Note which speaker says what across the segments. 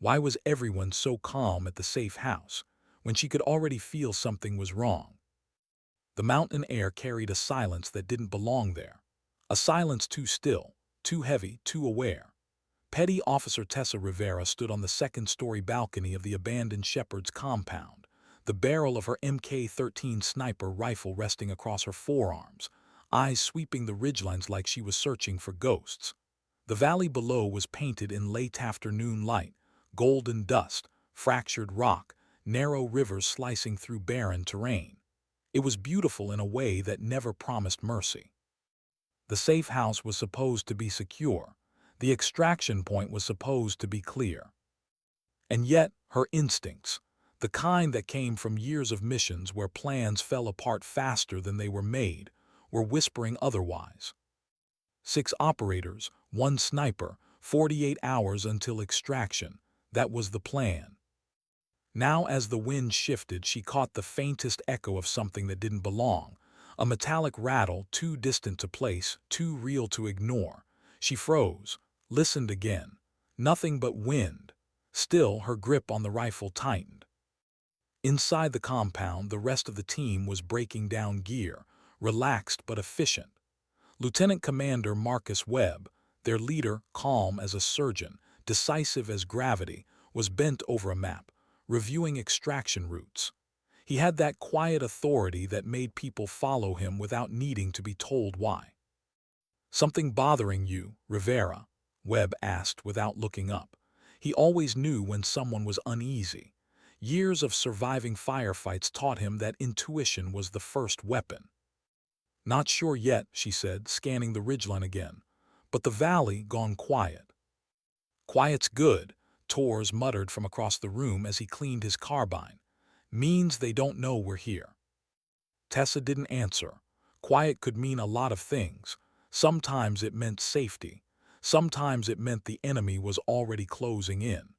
Speaker 1: Why was everyone so calm at the safe house when she could already feel something was wrong? The mountain air carried a silence that didn't belong there. A silence too still, too heavy, too aware. Petty Officer Tessa Rivera stood on the second-story balcony of the abandoned Shepherd's compound, the barrel of her Mk-13 sniper rifle resting across her forearms, eyes sweeping the ridgelines like she was searching for ghosts. The valley below was painted in late afternoon light, golden dust, fractured rock, narrow rivers slicing through barren terrain. It was beautiful in a way that never promised mercy. The safe house was supposed to be secure. The extraction point was supposed to be clear. And yet, her instincts, the kind that came from years of missions where plans fell apart faster than they were made, were whispering otherwise. 6 operators, 1 sniper, 48 hours until extraction. That was the plan. Now as the wind shifted, she caught the faintest echo of something that didn't belong, a metallic rattle too distant to place, too real to ignore. She froze, listened again. Nothing but wind. Still, her grip on the rifle tightened. Inside the compound, the rest of the team was breaking down gear, relaxed but efficient. Lieutenant Commander Marcus Webb, their leader, calm as a surgeon, decisive as gravity, was bent over a map, reviewing extraction routes. He had that quiet authority that made people follow him without needing to be told why. "Something bothering you, Rivera?" Webb asked without looking up. He always knew when someone was uneasy. Years of surviving firefights taught him that intuition was the first weapon. "Not sure yet," she said, scanning the ridgeline again. "But the valley gone quiet." "Quiet's good," Torres muttered from across the room as he cleaned his carbine. "Means they don't know we're here." Tessa didn't answer. Quiet could mean a lot of things. Sometimes it meant safety. Sometimes it meant the enemy was already closing in.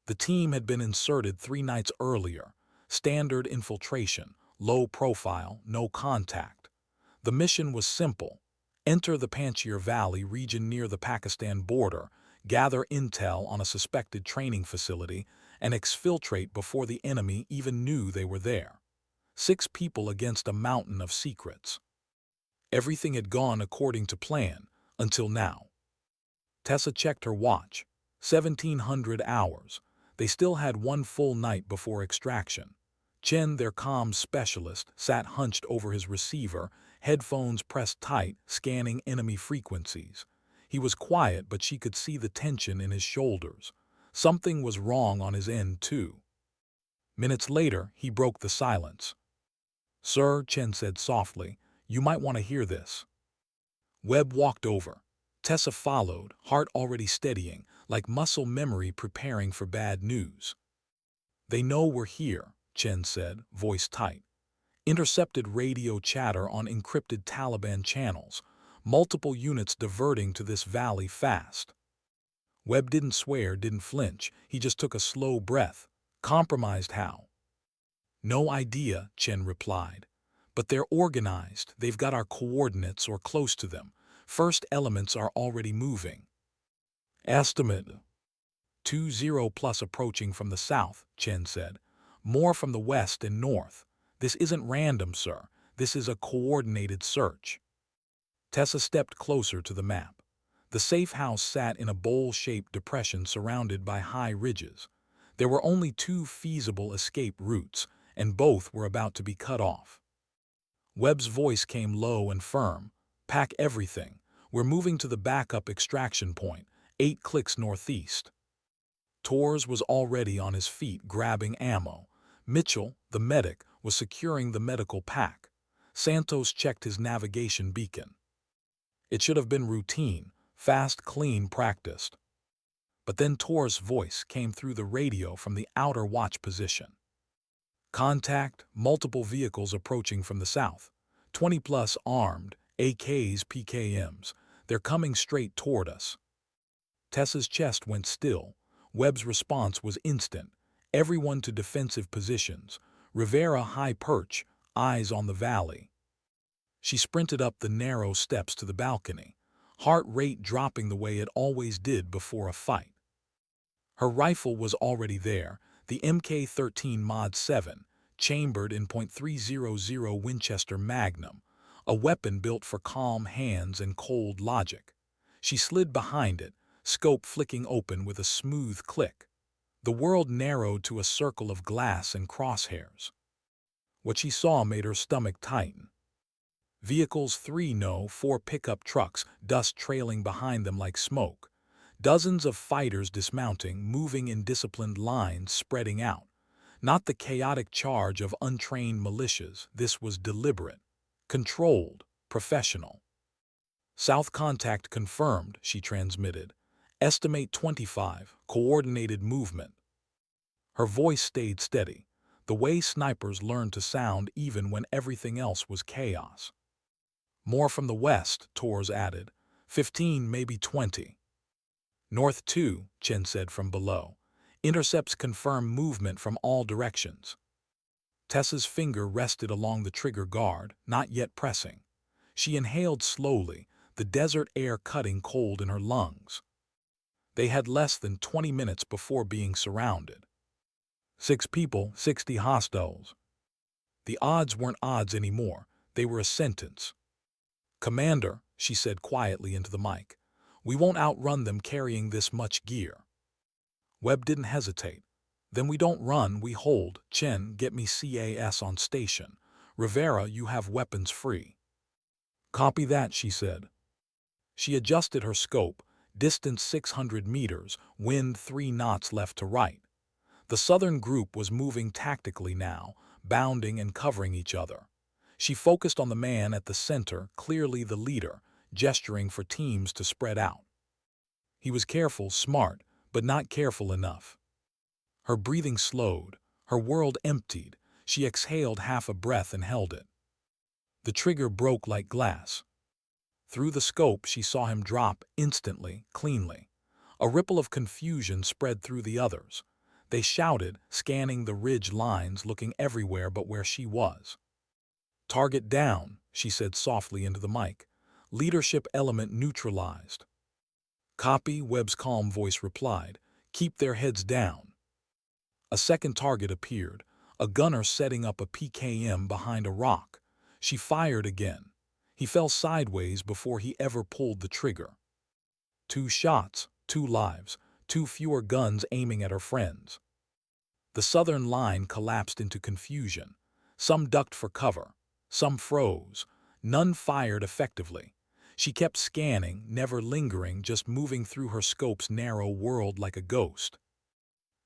Speaker 1: The team had been inserted 3 nights earlier. Standard infiltration, low profile, no contact. The mission was simple. Enter the Panjshir Valley region near the Pakistan border, gather intel on a suspected training facility, and exfiltrate before the enemy even knew they were there. 6 people against a mountain of secrets. Everything had gone according to plan, until now. Tessa checked her watch. 1700 hours. They still had 1 full night before extraction. Chen, their comms specialist, sat hunched over his receiver, headphones pressed tight, scanning enemy frequencies. He was quiet, but she could see the tension in his shoulders. Something was wrong on his end, too. Minutes later, he broke the silence. "Sir," Chen said softly, "you might want to hear this." Webb walked over. Tessa followed, heart already steadying, like muscle memory preparing for bad news. "They know we're here," Chen said, voice tight. "Intercepted radio chatter on encrypted Taliban channels, multiple units diverting to this valley fast." Webb didn't swear, didn't flinch. He just took a slow breath. "Compromised how?" "No idea," Chen replied. "But they're organized. They've got our coordinates or close to them. First elements are already moving." "Estimate 20 plus approaching from the south," Chen said. "More from the west and north. This isn't random, sir. This is a coordinated search." Tessa stepped closer to the map. The safe house sat in a bowl-shaped depression surrounded by high ridges. There were only 2 feasible escape routes, and both were about to be cut off. Webb's voice came low and firm. "Pack everything. We're moving to the backup extraction point, 8 clicks northeast." Torres was already on his feet grabbing ammo. Mitchell, the medic, was securing the medical pack. Santos checked his navigation beacon. It should have been routine, fast, clean, practiced. But then Torres' voice came through the radio from the outer watch position. "Contact, multiple vehicles approaching from the south. 20 plus armed, AKs, PKMs. They're coming straight toward us." Tessa's chest went still. Webb's response was instant. Everyone to defensive positions. Rivera high perch, eyes on the valley. She sprinted up the narrow steps to the balcony, heart rate dropping the way it always did before a fight. Her rifle was already there, the Mk-13 Mod 7, chambered in .300 Winchester Magnum, a weapon built for calm hands and cold logic. She slid behind it, scope flicking open with a smooth click. The world narrowed to a circle of glass and crosshairs. What she saw made her stomach tighten. Vehicles 3 no 4 pickup trucks, dust trailing behind them like smoke. Dozens of fighters dismounting, moving in disciplined lines, spreading out. Not the chaotic charge of untrained militias. This was deliberate, controlled, professional. South contact confirmed, she transmitted. Estimate 25, coordinated movement. Her voice stayed steady, the way snipers learned to sound even when everything else was chaos. More from the west, Torres added. 15, maybe 20. North 2, Chen said from below. Intercepts confirm movement from all directions. Tessa's finger rested along the trigger guard, not yet pressing. She inhaled slowly, the desert air cutting cold in her lungs. They had less than 20 minutes before being surrounded. 6 people, 60 hostiles. The odds weren't odds anymore, they were a sentence. "Commander," she said quietly into the mic, "we won't outrun them carrying this much gear." Webb didn't hesitate. "Then we don't run, we hold. Chen, get me CAS on station. Rivera, you have weapons free." "Copy that," she said. She adjusted her scope, distance 600 meters, wind 3 knots left to right. The southern group was moving tactically now, bounding and covering each other. She focused on the man at the center, clearly the leader, gesturing for teams to spread out. He was careful, smart, but not careful enough. Her breathing slowed, her world emptied. She exhaled half a breath and held it. The trigger broke like glass. Through the scope, she saw him drop instantly, cleanly. A ripple of confusion spread through the others. They shouted, scanning the ridge lines, looking everywhere but where she was. "Target down," she said softly into the mic. "Leadership element neutralized." "Copy," Webb's calm voice replied. "Keep their heads down." A second target appeared, a gunner setting up a PKM behind a rock. She fired again. He fell sideways before he ever pulled the trigger. 2 shots, 2 lives, 2 fewer guns aiming at her friends. The southern line collapsed into confusion. Some ducked for cover. Some froze. None fired effectively. She kept scanning, never lingering, just moving through her scope's narrow world like a ghost.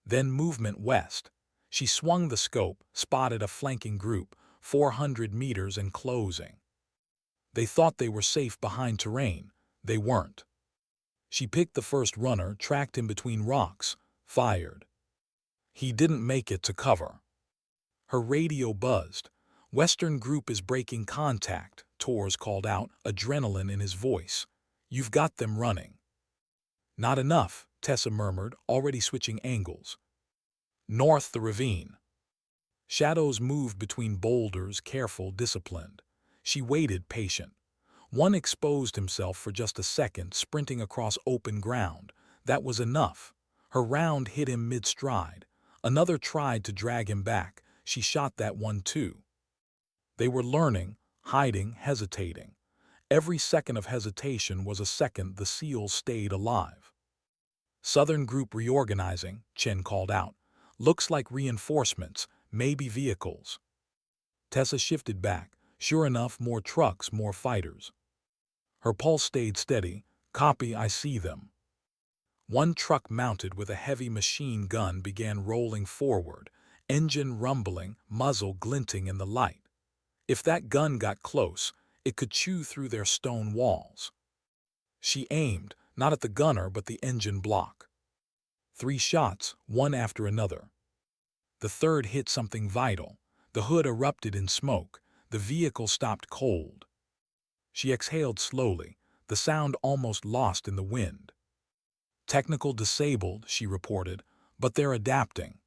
Speaker 1: Then movement west. She swung the scope, spotted a flanking group, 400 meters and closing. They thought they were safe behind terrain. They weren't. She picked the first runner, tracked him between rocks, fired. He didn't make it to cover. Her radio buzzed. "Western group is breaking contact," Torres called out, adrenaline in his voice. "You've got them running." "Not enough," Tessa murmured, already switching angles. North the ravine. Shadows moved between boulders, careful, disciplined. She waited, patient. One exposed himself for just a second, sprinting across open ground. That was enough. Her round hit him mid-stride. Another tried to drag him back. She shot that one too. They were learning, hiding, hesitating. Every second of hesitation was a second the SEALs stayed alive. "Southern group reorganizing," Chen called out. "Looks like reinforcements, maybe vehicles." Tessa shifted back. Sure enough, more trucks, more fighters. Her pulse stayed steady. "Copy, I see them." One truck mounted with a heavy machine gun began rolling forward, engine rumbling, muzzle glinting in the light. If that gun got close, it could chew through their stone walls. She aimed, not at the gunner but the engine block. 3 shots, one after another. The third hit something vital. The hood erupted in smoke. The vehicle stopped cold. She exhaled slowly, the sound almost lost in the wind. "Technical disabled," she reported, "but they're adapting."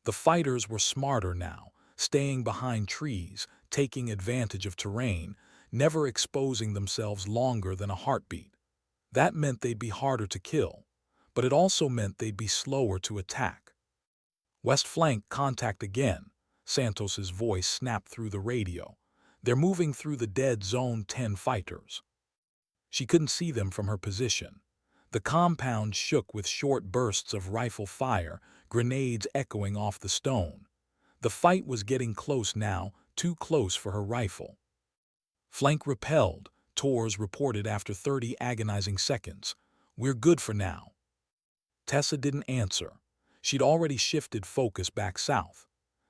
Speaker 1: The fighters were smarter now, staying behind trees, taking advantage of terrain, never exposing themselves longer than a heartbeat. That meant they'd be harder to kill. but it also meant they'd be slower to attack. West flank contact again, Santos's voice snapped through the radio. They're moving through the dead zone 10 fighters. She couldn't see them from her position. The compound shook with short bursts of rifle fire, grenades echoing off the stone. The fight was getting close now, too close for her rifle. Flank repelled, Torres reported after 30 agonizing seconds. We're good for now. Tessa didn't answer. She'd already shifted focus back south.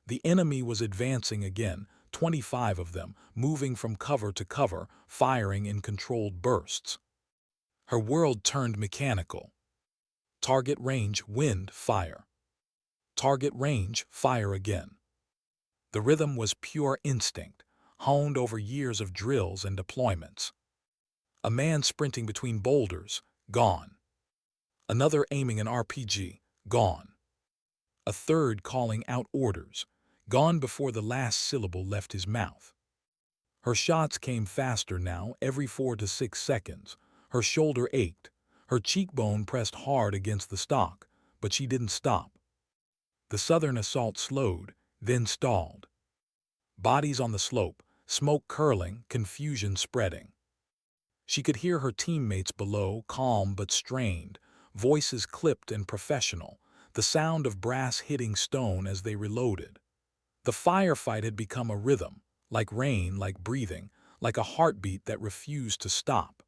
Speaker 1: The enemy was advancing again, 25 of them, moving from cover to cover, firing in controlled bursts. Her world turned mechanical. Target range, wind, fire. Target range, fire again. The rhythm was pure instinct, honed over years of drills and deployments. A man sprinting between boulders, gone. Another aiming an RPG, gone. A third calling out orders, gone before the last syllable left his mouth. Her shots came faster now, every 4 to 6 seconds. Her shoulder ached. Her cheekbone pressed hard against the stock, but she didn't stop. The southern assault slowed, then stalled. Bodies on the slope, smoke curling, confusion spreading. She could hear her teammates below, calm but strained, voices clipped and professional, the sound of brass hitting stone as they reloaded. The firefight had become a rhythm, like rain, like breathing, like a heartbeat that refused to stop.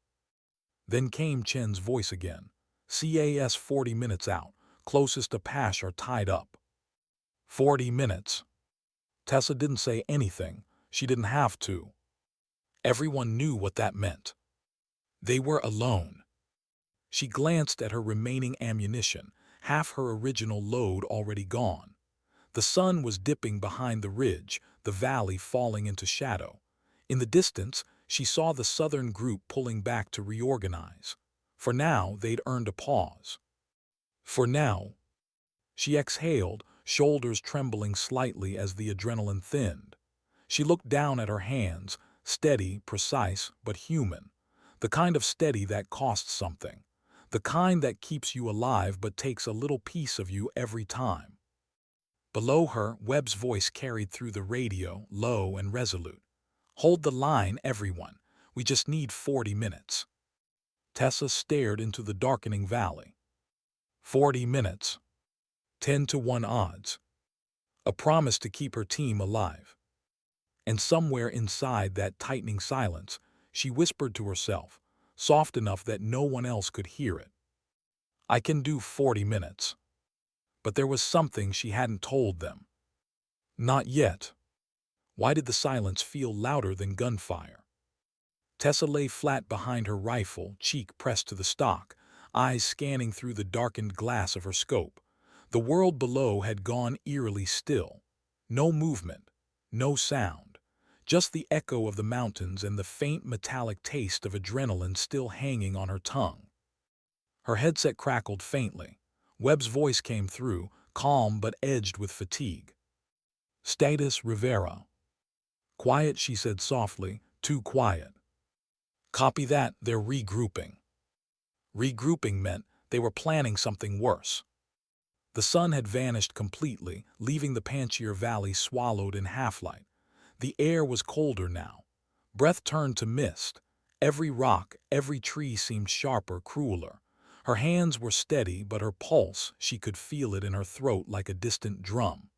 Speaker 1: Then came Chen's voice again. CAS 40 minutes out, closest Apache are tied up. 40 minutes. Tessa didn't say anything. She didn't have to. Everyone knew what that meant. They were alone. She glanced at her remaining ammunition, half her original load already gone. The sun was dipping behind the ridge, the valley falling into shadow. In the distance, she saw the southern group pulling back to reorganize. For now, they'd earned a pause. For now. She exhaled, shoulders trembling slightly as the adrenaline thinned. She looked down at her hands, steady, precise, but human. The kind of steady that costs something. The kind that keeps you alive but takes a little piece of you every time. Below her, Webb's voice carried through the radio, low and resolute. Hold the line, everyone. We just need 40 minutes. Tessa stared into the darkening valley. 40 minutes. 10 to 1 odds. A promise to keep her team alive. And somewhere inside that tightening silence, she whispered to herself, soft enough that no one else could hear it. I can do 40 minutes. But there was something she hadn't told them. Not yet. Why did the silence feel louder than gunfire? Tessa lay flat behind her rifle, cheek pressed to the stock, eyes scanning through the darkened glass of her scope. The world below had gone eerily still. No movement, no sound. Just the echo of the mountains and the faint metallic taste of adrenaline still hanging on her tongue. Her headset crackled faintly. Webb's voice came through, calm but edged with fatigue. Status Rivera. Quiet, she said softly, too quiet. Copy that, they're regrouping. Regrouping meant they were planning something worse. The sun had vanished completely, leaving the Panchir Valley swallowed in half-light. The air was colder now. Breath turned to mist. Every rock, every tree seemed sharper, crueler. Her hands were steady, but her pulse, she could feel it in her throat like a distant drum.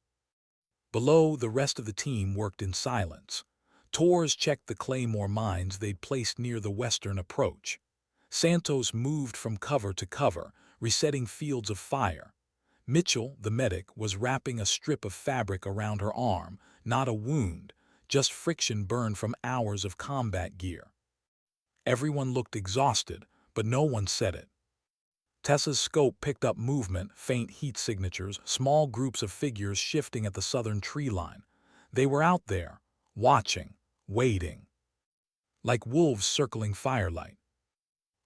Speaker 1: Below, the rest of the team worked in silence. Torres checked the claymore mines they'd placed near the western approach. Santos moved from cover to cover, resetting fields of fire. Mitchell, the medic, was wrapping a strip of fabric around her arm, not a wound, just friction burned from hours of combat gear. Everyone looked exhausted, but no one said it. Tessa's scope picked up movement, faint heat signatures, small groups of figures shifting at the southern tree line. They were out there, watching, waiting. Like wolves circling firelight.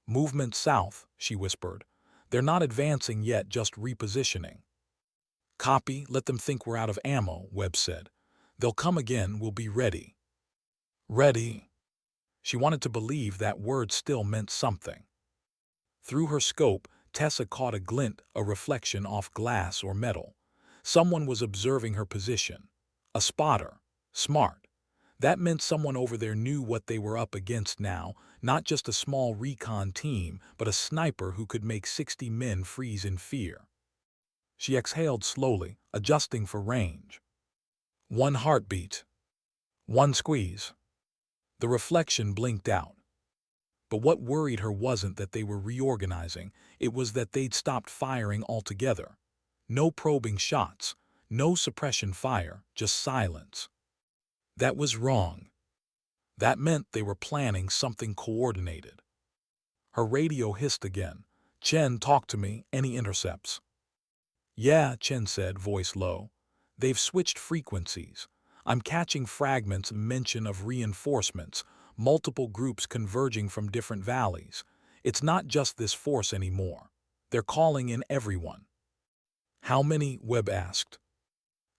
Speaker 1: Movement south, she whispered. They're not advancing yet, just repositioning. Copy, let them think we're out of ammo, Webb said. They'll come again, we'll be ready. Ready. She wanted to believe that word still meant something. Through her scope, Tessa caught a glint, a reflection off glass or metal. Someone was observing her position. A spotter. Smart. That meant someone over there knew what they were up against now, not just a small recon team, but a sniper who could make 60 men freeze in fear. She exhaled slowly, adjusting for range. One heartbeat. One squeeze. The reflection blinked out. But what worried her wasn't that they were reorganizing, it was that they'd stopped firing altogether. No probing shots, no suppression fire, just silence. That was wrong. That meant they were planning something coordinated. Her radio hissed again. "Chen, talk to me, any intercepts?" "Yeah," Chen said, voice low. "They've switched frequencies. I'm catching fragments, mention of reinforcements, multiple groups converging from different valleys. It's not just this force anymore. They're calling in everyone." "How many?" Webb asked.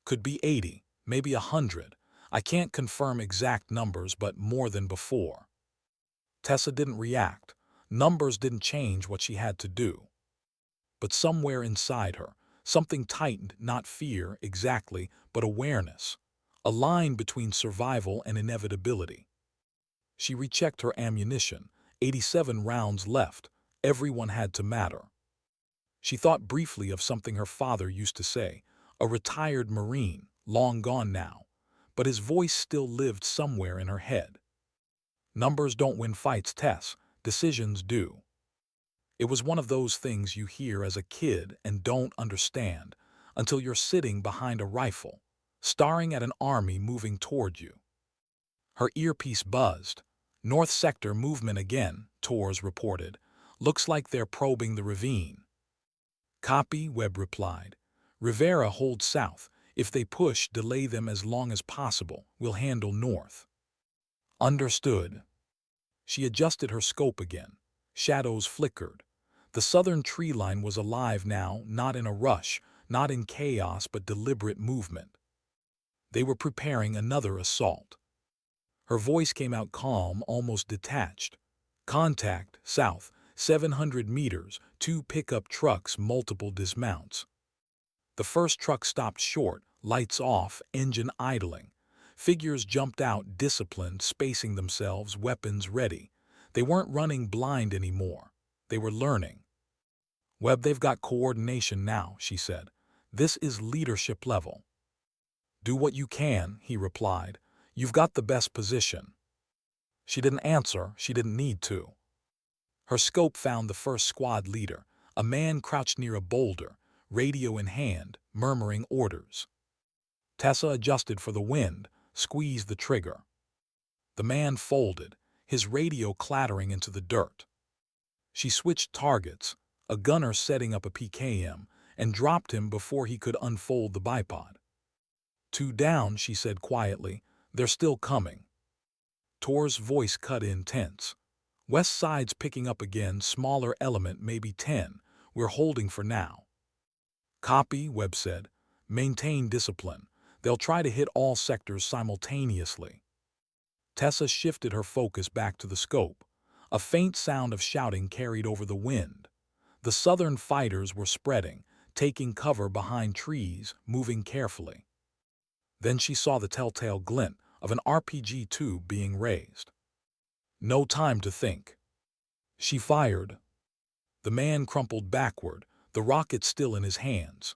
Speaker 1: "Could be 80, maybe 100. I can't confirm exact numbers, but more than before." Tessa didn't react. Numbers didn't change what she had to do. But somewhere inside her, something tightened, not fear exactly, but awareness. A line between survival and inevitability. She rechecked her ammunition. 87 rounds left. Everyone had to matter. She thought briefly of something her father used to say, a retired Marine, long gone now, but his voice still lived somewhere in her head. "Numbers don't win fights, Tess. Decisions do." It was one of those things you hear as a kid and don't understand until you're sitting behind a rifle, staring at an army moving toward you. Her earpiece buzzed. "North sector movement again," Torres reported. "Looks like they're probing the ravine." "Copy," Webb replied. "Rivera holds south. If they push, delay them as long as possible. We'll handle north." "Understood." She adjusted her scope again. Shadows flickered. The southern tree line was alive now, not in a rush, not in chaos, but deliberate movement. They were preparing another assault. Her voice came out calm, almost detached. "Contact, south, 700 meters, 2 pickup trucks, multiple dismounts." The first truck stopped short, lights off, engine idling. Figures jumped out, disciplined, spacing themselves, weapons ready. They weren't running blind anymore. They were learning. "Webb, they've got coordination now," she said. "This is leadership level." "Do what you can," he replied. "You've got the best position." She didn't answer. She didn't need to. Her scope found the first squad leader, a man crouched near a boulder, radio in hand, murmuring orders. Tessa adjusted for the wind, squeezed the trigger. The man folded, his radio clattering into the dirt. She switched targets, a gunner setting up a PKM, and dropped him before he could unfold the bipod. "Two down," she said quietly. "They're still coming." Tor's voice cut in tense. "West side's picking up again, smaller element, maybe 10. We're holding for now." "Copy," Webb said. "Maintain discipline. They'll try to hit all sectors simultaneously." Tessa shifted her focus back to the scope. A faint sound of shouting carried over the wind. The southern fighters were spreading, taking cover behind trees, moving carefully. Then she saw the telltale glint of an RPG tube being raised. No time to think. She fired. The man crumpled backward, the rocket still in his hands.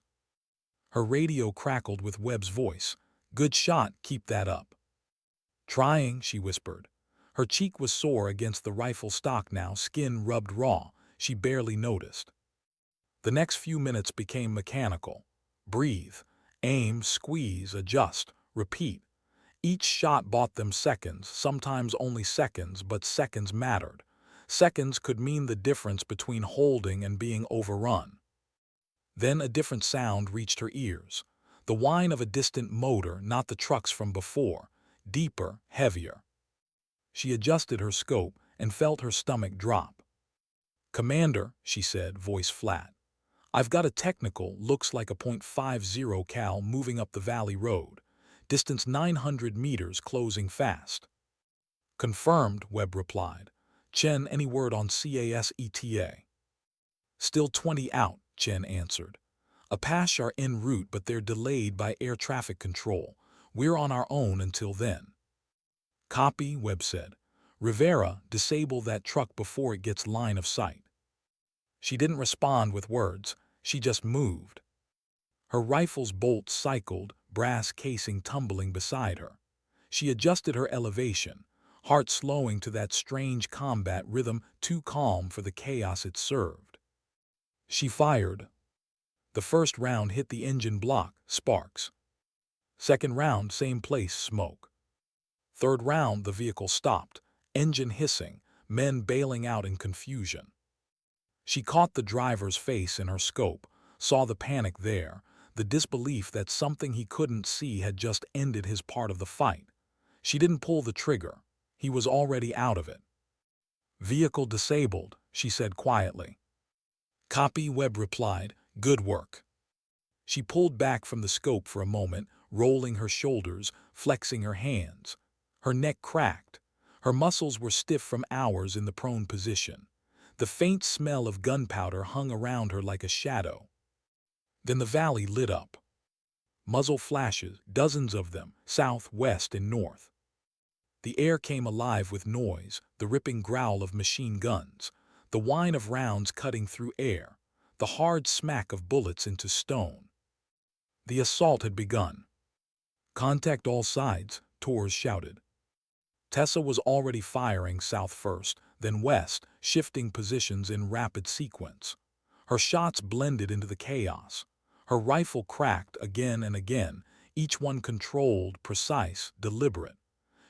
Speaker 1: Her radio crackled with Webb's voice. "Good shot, keep that up." "Trying," she whispered. Her cheek was sore against the rifle stock now, skin rubbed raw. She barely noticed. The next few minutes became mechanical. Breathe, aim, squeeze, adjust, repeat. Each shot bought them seconds, sometimes only seconds, but seconds mattered. Seconds could mean the difference between holding and being overrun. Then a different sound reached her ears. The whine of a distant motor, not the trucks from before. Deeper, heavier. She adjusted her scope and felt her stomach drop. "Commander," she said, voice flat. "I've got a technical, looks like a .50 cal moving up the valley road. Distance 900 meters, closing fast." "Confirmed," Webb replied. "Chen, any word on CASETA?" Still 20 out, Chen answered. Apache are en route, but they're delayed by air traffic control. We're on our own until then. Copy, Webb said. Rivera, disable that truck before it gets line of sight. She didn't respond with words, she just moved. Her rifle's bolt cycled, brass casing tumbling beside her. She adjusted her elevation, heart slowing to that strange combat rhythm too calm for the chaos it served. She fired. The first round hit the engine block, sparks. Second round, same place, smoke. Third round, the vehicle stopped, engine hissing, men bailing out in confusion. She caught the driver's face in her scope, saw the panic there, the disbelief that something he couldn't see had just ended his part of the fight. She didn't pull the trigger. He was already out of it. Vehicle disabled, she said quietly. Copy, Webb replied. Good work. She pulled back from the scope for a moment, rolling her shoulders, flexing her hands. Her neck cracked. Her muscles were stiff from hours in the prone position. The faint smell of gunpowder hung around her like a shadow. Then the valley lit up. Muzzle flashes, dozens of them, south, west, and north. The air came alive with noise, the ripping growl of machine guns, the whine of rounds cutting through air, the hard smack of bullets into stone. The assault had begun. Contact all sides, Torres shouted. Tessa was already firing south first, then west, shifting positions in rapid sequence. Her shots blended into the chaos. Her rifle cracked again and again, each one controlled, precise, deliberate.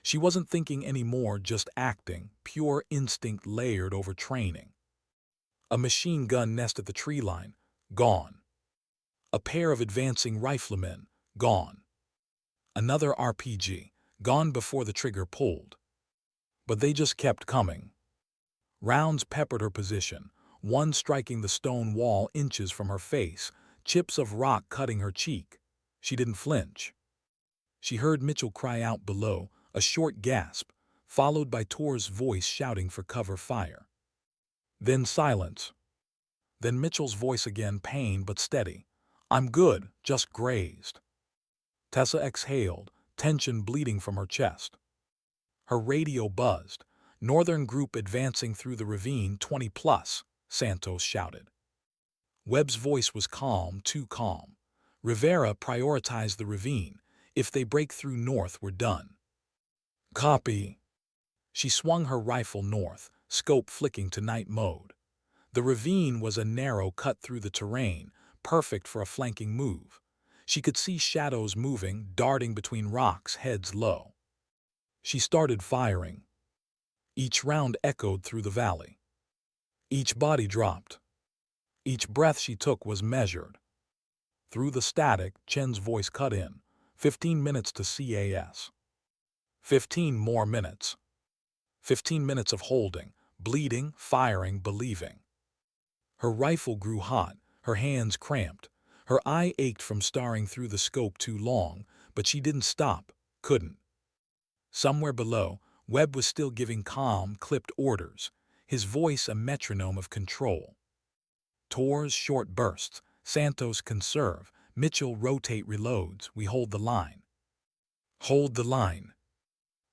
Speaker 1: She wasn't thinking anymore, just acting, pure instinct layered over training. A machine gun nest at the tree line, gone. A pair of advancing riflemen, gone. Another RPG, gone before the trigger pulled. But they just kept coming. Rounds peppered her position, one striking the stone wall inches from her face, chips of rock cutting her cheek. She didn't flinch. She heard Mitchell cry out below, a short gasp, followed by Torres' voice shouting for cover fire. Then silence. Then Mitchell's voice again, pain but steady. I'm good, just grazed. Tessa exhaled, tension bleeding from her chest. Her radio buzzed. Northern group advancing through the ravine, 20 plus, Santos shouted. Webb's voice was calm, too calm. Rivera prioritized the ravine. If they break through north, we're done. Copy. She swung her rifle north, scope flicking to night mode. The ravine was a narrow cut through the terrain, perfect for a flanking move. She could see shadows moving, darting between rocks, heads low. She started firing. Each round echoed through the valley. Each body dropped. Each breath she took was measured. Through the static, Chen's voice cut in. 15 minutes to CAS. 15 more minutes. 15 minutes of holding, bleeding, firing, believing. Her rifle grew hot, her hands cramped. Her eye ached from staring through the scope too long, but she didn't stop, couldn't. Somewhere below, Webb was still giving calm, clipped orders, his voice a metronome of control. Torres short bursts, Santos conserve, Mitchell rotate reloads, we hold the line. Hold the line.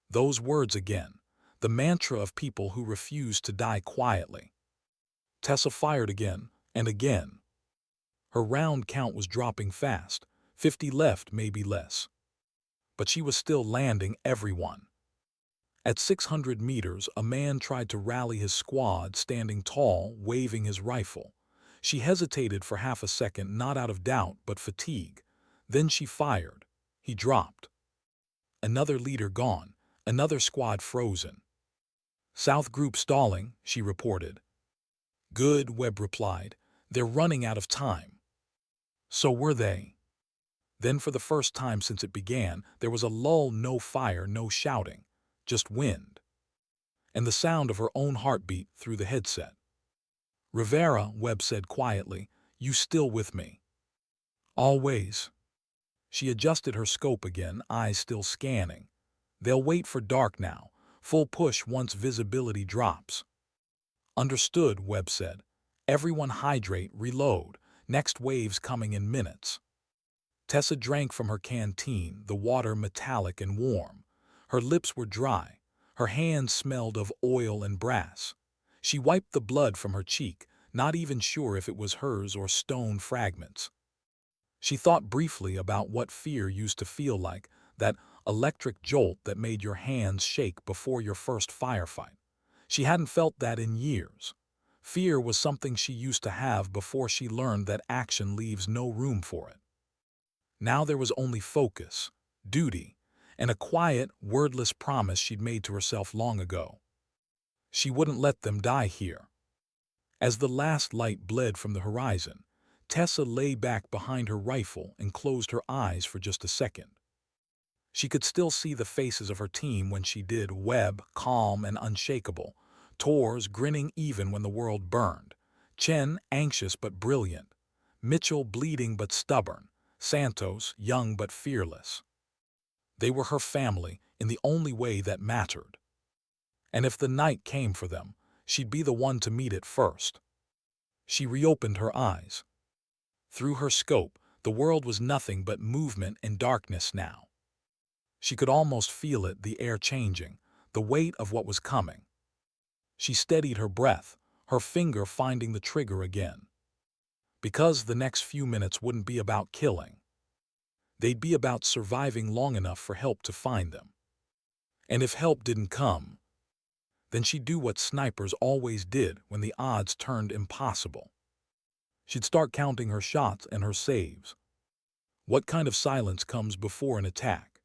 Speaker 1: Those words again, the mantra of people who refuse to die quietly. Tessa fired again and again. Her round count was dropping fast, 50 left, maybe less. But she was still landing everyone. At 600 meters, a man tried to rally his squad, standing tall, waving his rifle. She hesitated for half a second, not out of doubt, but fatigue. Then she fired. He dropped. Another leader gone, another squad frozen. South group stalling, she reported. Good, Webb replied. They're running out of time. So were they. Then for the first time since it began, there was a lull, no fire, no shouting, just wind. And the sound of her own heartbeat through the headset. Rivera, Webb said quietly, you still with me? Always. She adjusted her scope again, eyes still scanning. They'll wait for dark now, full push once visibility drops. Understood, Webb said. Everyone hydrate, reload, next wave's coming in minutes. Tessa drank from her canteen, the water metallic and warm. Her lips were dry. Her hands smelled of oil and brass. She wiped the blood from her cheek, not even sure if it was hers or stone fragments. She thought briefly about what fear used to feel like, that electric jolt that made your hands shake before your first firefight. She hadn't felt that in years. Fear was something she used to have before she learned that action leaves no room for it. Now there was only focus, duty, and a quiet, wordless promise she'd made to herself long ago. She wouldn't let them die here. As the last light bled from the horizon, Tessa lay back behind her rifle and closed her eyes for just a second. She could still see the faces of her team when she did. Webb, calm and unshakable. Torres, grinning even when the world burned. Chen, anxious but brilliant. Mitchell, bleeding but stubborn. Santos, young but fearless. They were her family in the only way that mattered. And if the night came for them, she'd be the one to meet it first. She reopened her eyes. Through her scope, the world was nothing but movement and darkness now. She could almost feel it, the air changing, the weight of what was coming. She steadied her breath, her finger finding the trigger again. Because the next few minutes wouldn't be about killing. They'd be about surviving long enough for help to find them. And if help didn't come, then she'd do what snipers always did when the odds turned impossible. She'd start counting her shots and her saves. What kind of silence comes before an attack?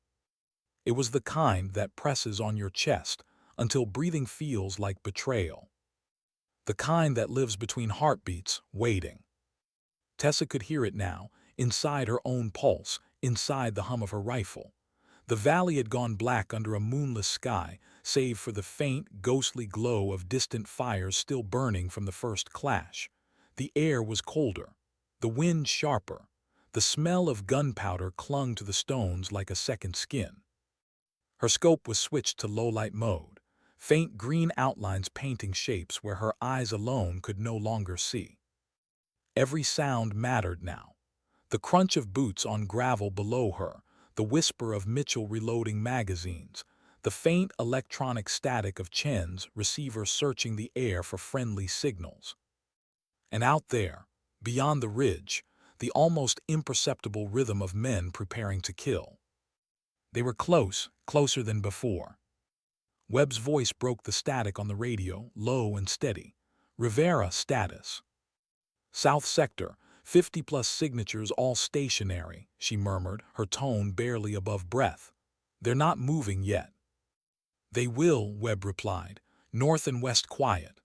Speaker 1: It was the kind that presses on your chest until breathing feels like betrayal. The kind that lives between heartbeats, waiting. Tessa could hear it now, inside her own pulse, inside the hum of her rifle. The valley had gone black under a moonless sky, save for the faint, ghostly glow of distant fires still burning from the first clash. The air was colder, the wind sharper. The smell of gunpowder clung to the stones like a second skin. Her scope was switched to low-light mode, faint green outlines painting shapes where her eyes alone could no longer see. Every sound mattered now. The crunch of boots on gravel below her, the whisper of Mitchell reloading magazines, the faint electronic static of Chen's receiver searching the air for friendly signals. And out there, beyond the ridge, the almost imperceptible rhythm of men preparing to kill. They were close, closer than before. Webb's voice broke the static on the radio, low and steady. Rivera status. South sector, 50+ signatures all stationary, she murmured, her tone barely above breath. They're not moving yet. They will, Webb replied. North and west quiet.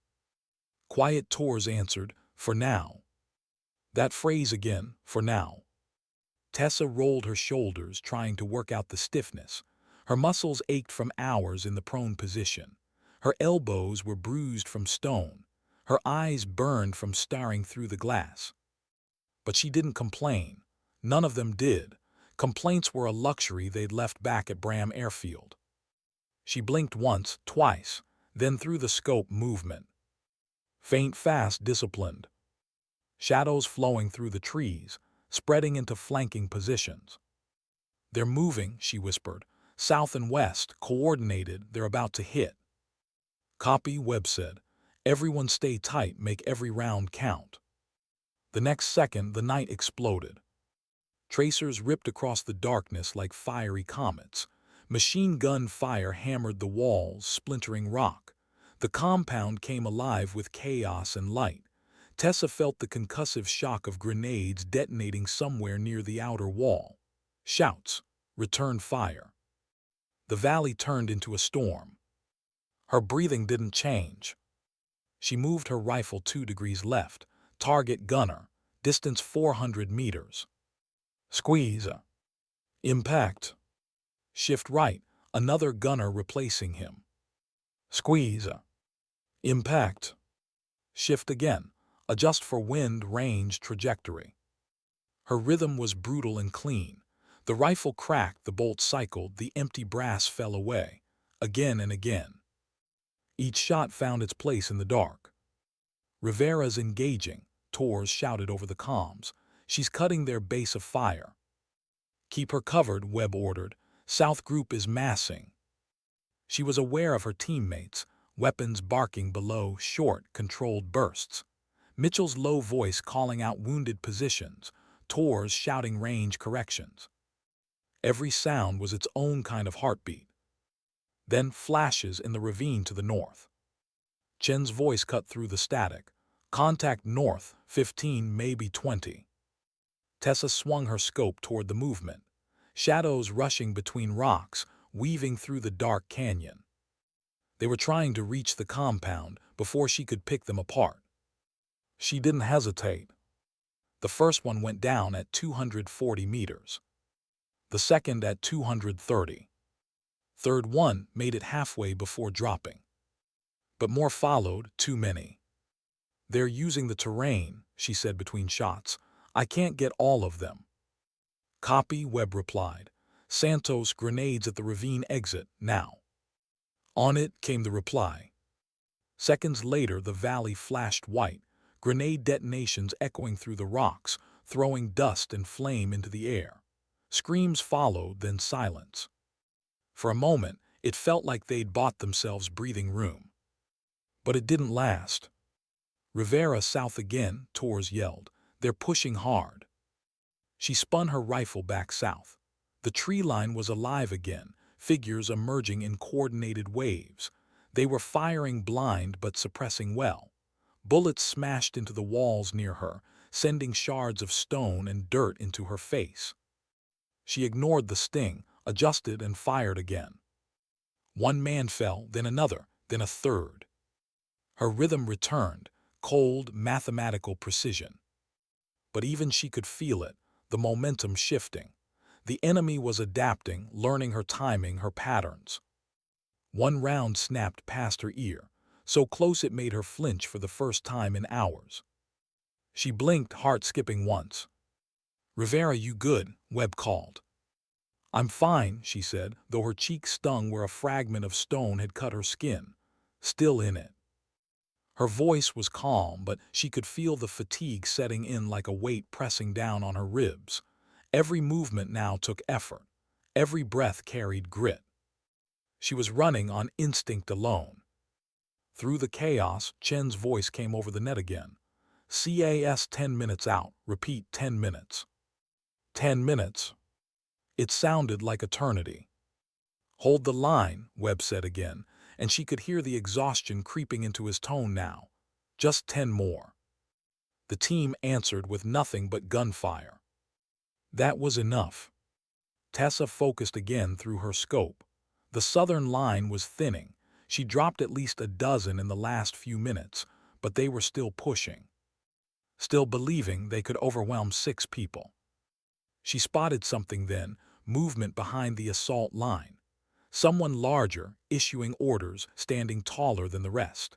Speaker 1: Quiet, Torres answered, for now. That phrase again, for now. Tessa rolled her shoulders, trying to work out the stiffness. Her muscles ached from hours in the prone position. Her elbows were bruised from stone. Her eyes burned from staring through the glass. But she didn't complain. None of them did. Complaints were a luxury they'd left back at Bram Airfield. She blinked once, twice, then through the scope movement. Faint, fast, disciplined. Shadows flowing through the trees, spreading into flanking positions. They're moving, she whispered. South and west, coordinated, they're about to hit. Copy, Webb said. Everyone stay tight, make every round count. The next second, the night exploded. Tracers ripped across the darkness like fiery comets. Machine gun fire hammered the walls, splintering rock. The compound came alive with chaos and light. Tessa felt the concussive shock of grenades detonating somewhere near the outer wall. Shouts. Return fire. The valley turned into a storm. Her breathing didn't change. She moved her rifle 2 degrees left. Target gunner. Distance 400 meters. Squeeze. Impact. Shift right. Another gunner replacing him. Squeeze. Impact. Shift again. Adjust for wind, range, trajectory. Her rhythm was brutal and clean. The rifle cracked, the bolt cycled, the empty brass fell away. Again and again. Each shot found its place in the dark. "Rivera's engaging," Torres shouted over the comms. "She's cutting their base of fire." "Keep her covered," Webb ordered. "South Group is massing." She was aware of her teammates, weapons barking below, short, controlled bursts. Mitchell's low voice calling out wounded positions, Torres shouting range corrections. Every sound was its own kind of heartbeat. Then flashes in the ravine to the north. Chen's voice cut through the static. "Contact north, 15, maybe 20. Tessa swung her scope toward the movement. Shadows rushing between rocks, weaving through the dark canyon. They were trying to reach the compound before she could pick them apart. She didn't hesitate. The first one went down at 240 meters. The second at 230. Third one made it halfway before dropping. But more followed, too many. "They're using the terrain," she said between shots. "I can't get all of them." "Copy," Webb replied. "Santos, grenades at the ravine exit, now." "On it," came the reply. Seconds later, the valley flashed white, grenade detonations echoing through the rocks, throwing dust and flame into the air. Screams followed, then silence. For a moment, it felt like they'd bought themselves breathing room. But it didn't last. "Rivera south again," Torres yelled. "They're pushing hard." She spun her rifle back south. The tree line was alive again, figures emerging in coordinated waves. They were firing blind but suppressing well. Bullets smashed into the walls near her, sending shards of stone and dirt into her face. She ignored the sting, adjusted and fired again. One man fell, then another, then a third. Her rhythm returned, cold, mathematical precision. But even she could feel it, the momentum shifting. The enemy was adapting, learning her timing, her patterns. One round snapped past her ear, so close it made her flinch for the first time in hours. She blinked, heart skipping once. "Rivera, you good?" Webb called. "I'm fine," she said, though her cheek stung where a fragment of stone had cut her skin. "Still in it." Her voice was calm, but she could feel the fatigue setting in like a weight pressing down on her ribs. Every movement now took effort. Every breath carried grit. She was running on instinct alone. Through the chaos, Chen's voice came over the net again. "CAS 10 minutes out. Repeat 10 minutes. 10 minutes." It sounded like eternity. "Hold the line," Webb said again, and she could hear the exhaustion creeping into his tone now. "Just 10 more." The team answered with nothing but gunfire. That was enough. Tessa focused again through her scope. The southern line was thinning. She dropped at least a dozen in the last few minutes, but they were still pushing. Still believing they could overwhelm 6 people. She spotted something then, movement behind the assault line. Someone larger, issuing orders, standing taller than the rest.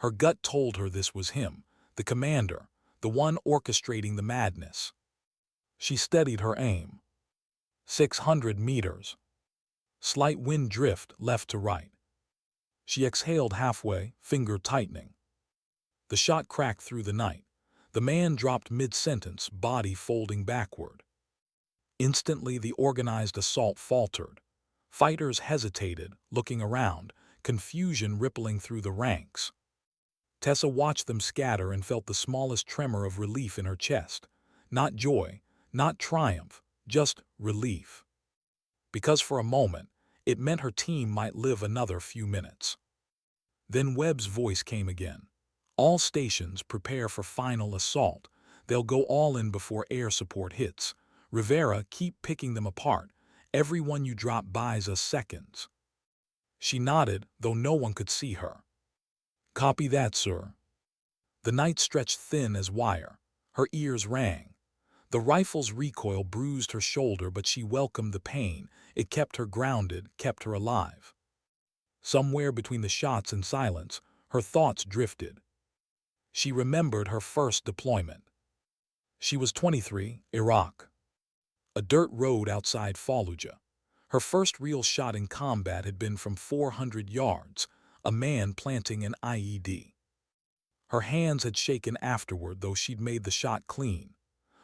Speaker 1: Her gut told her this was him, the commander, the one orchestrating the madness. She steadied her aim. 600 meters. Slight wind drift left to right. She exhaled halfway, finger tightening. The shot cracked through the night. The man dropped mid-sentence, body folding backward. Instantly the organized assault faltered. Fighters hesitated, looking around, confusion rippling through the ranks. Tessa watched them scatter and felt the smallest tremor of relief in her chest. Not joy, not triumph, just relief. Because for a moment, it meant her team might live another few minutes. Then Webb's voice came again. "All stations prepare for final assault. They'll go all in before air support hits. Rivera, keep picking them apart. Every one you drop buys us seconds." She nodded, though no one could see her. "Copy that, sir." The night stretched thin as wire. Her ears rang. The rifle's recoil bruised her shoulder, but she welcomed the pain. It kept her grounded, kept her alive. Somewhere between the shots and silence, her thoughts drifted. She remembered her first deployment. She was 23, Iraq. A dirt road outside Fallujah. Her first real shot in combat had been from 400 yards, a man planting an IED. Her hands had shaken afterward, though she'd made the shot clean.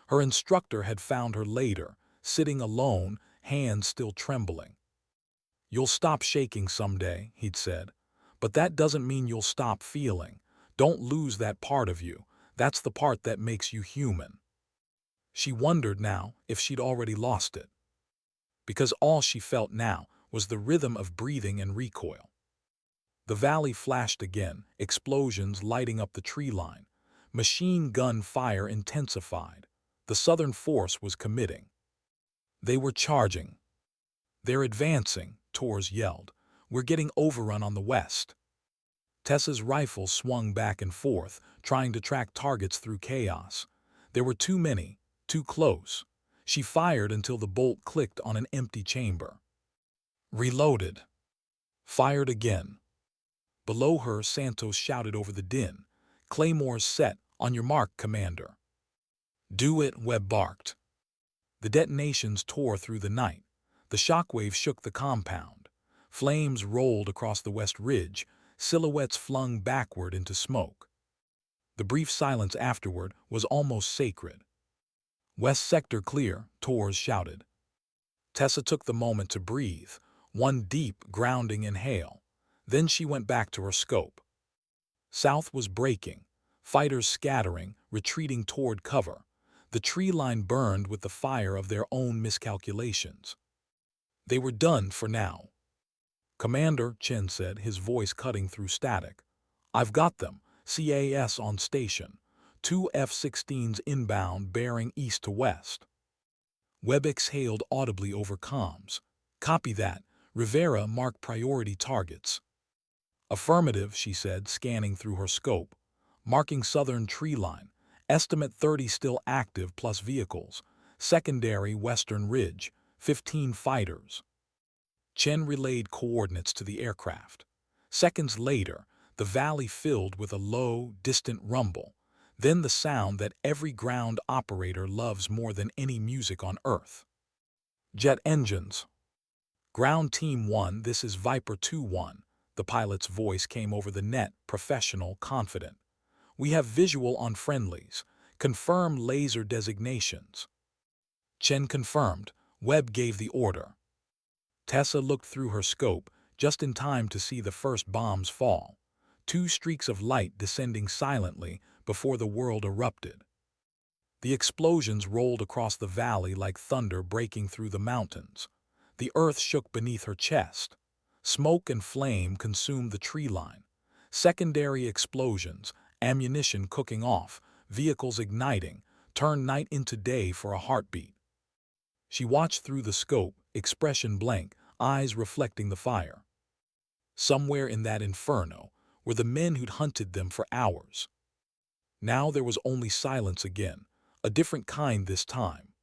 Speaker 1: Her instructor had found her later, sitting alone, hands still trembling. "You'll stop shaking someday," he'd said. "But that doesn't mean you'll stop feeling. Don't lose that part of you. That's the part that makes you human." She wondered now if she'd already lost it, because all she felt now was the rhythm of breathing and recoil. The valley flashed again, explosions lighting up the tree line. Machine gun fire intensified. The Southern force was committing. They were charging. "They're advancing," Torres yelled. "We're getting overrun on the west." Tessa's rifle swung back and forth, trying to track targets through chaos. There were too many, too close. She fired until the bolt clicked on an empty chamber. Reloaded. Fired again. Below her, Santos shouted over the din. "Claymores set. On your mark, Commander." "Do it," Webb barked. The detonations tore through the night. The shockwave shook the compound. Flames rolled across the west ridge, silhouettes flung backward into smoke. The brief silence afterward was almost sacred. "West sector clear," Torres shouted. Tessa took the moment to breathe, one deep, grounding inhale. Then she went back to her scope. South was breaking, fighters scattering, retreating toward cover. The tree line burned with the fire of their own miscalculations. They were done for now. "Commander," Chen said, his voice cutting through static. "I've got them. CAS on station. 2 F-16s inbound bearing east to west." Webb exhaled audibly over comms. "Copy that. Rivera, mark priority targets." "Affirmative," she said, scanning through her scope. "Marking southern tree line. Estimate 30 still active plus vehicles. Secondary western ridge. 15 fighters." Chen relayed coordinates to the aircraft. Seconds later, the valley filled with a low, distant rumble. Then the sound that every ground operator loves more than any music on Earth. "Jet engines." "Ground Team 1, this is Viper 2-1. The pilot's voice came over the net, professional, confident. "We have visual on friendlies. Confirm laser designations." Chen confirmed. Webb gave the order. Tessa looked through her scope, just in time to see the first bombs fall. 2 streaks of light descending silently before the world erupted. The explosions rolled across the valley like thunder breaking through the mountains. The earth shook beneath her chest. Smoke and flame consumed the tree line. Secondary explosions, ammunition cooking off, vehicles igniting, turned night into day for a heartbeat. She watched through the scope, expression blank, eyes reflecting the fire. Somewhere in that inferno were the men who'd hunted them for hours. Now there was only silence again, a different kind this time.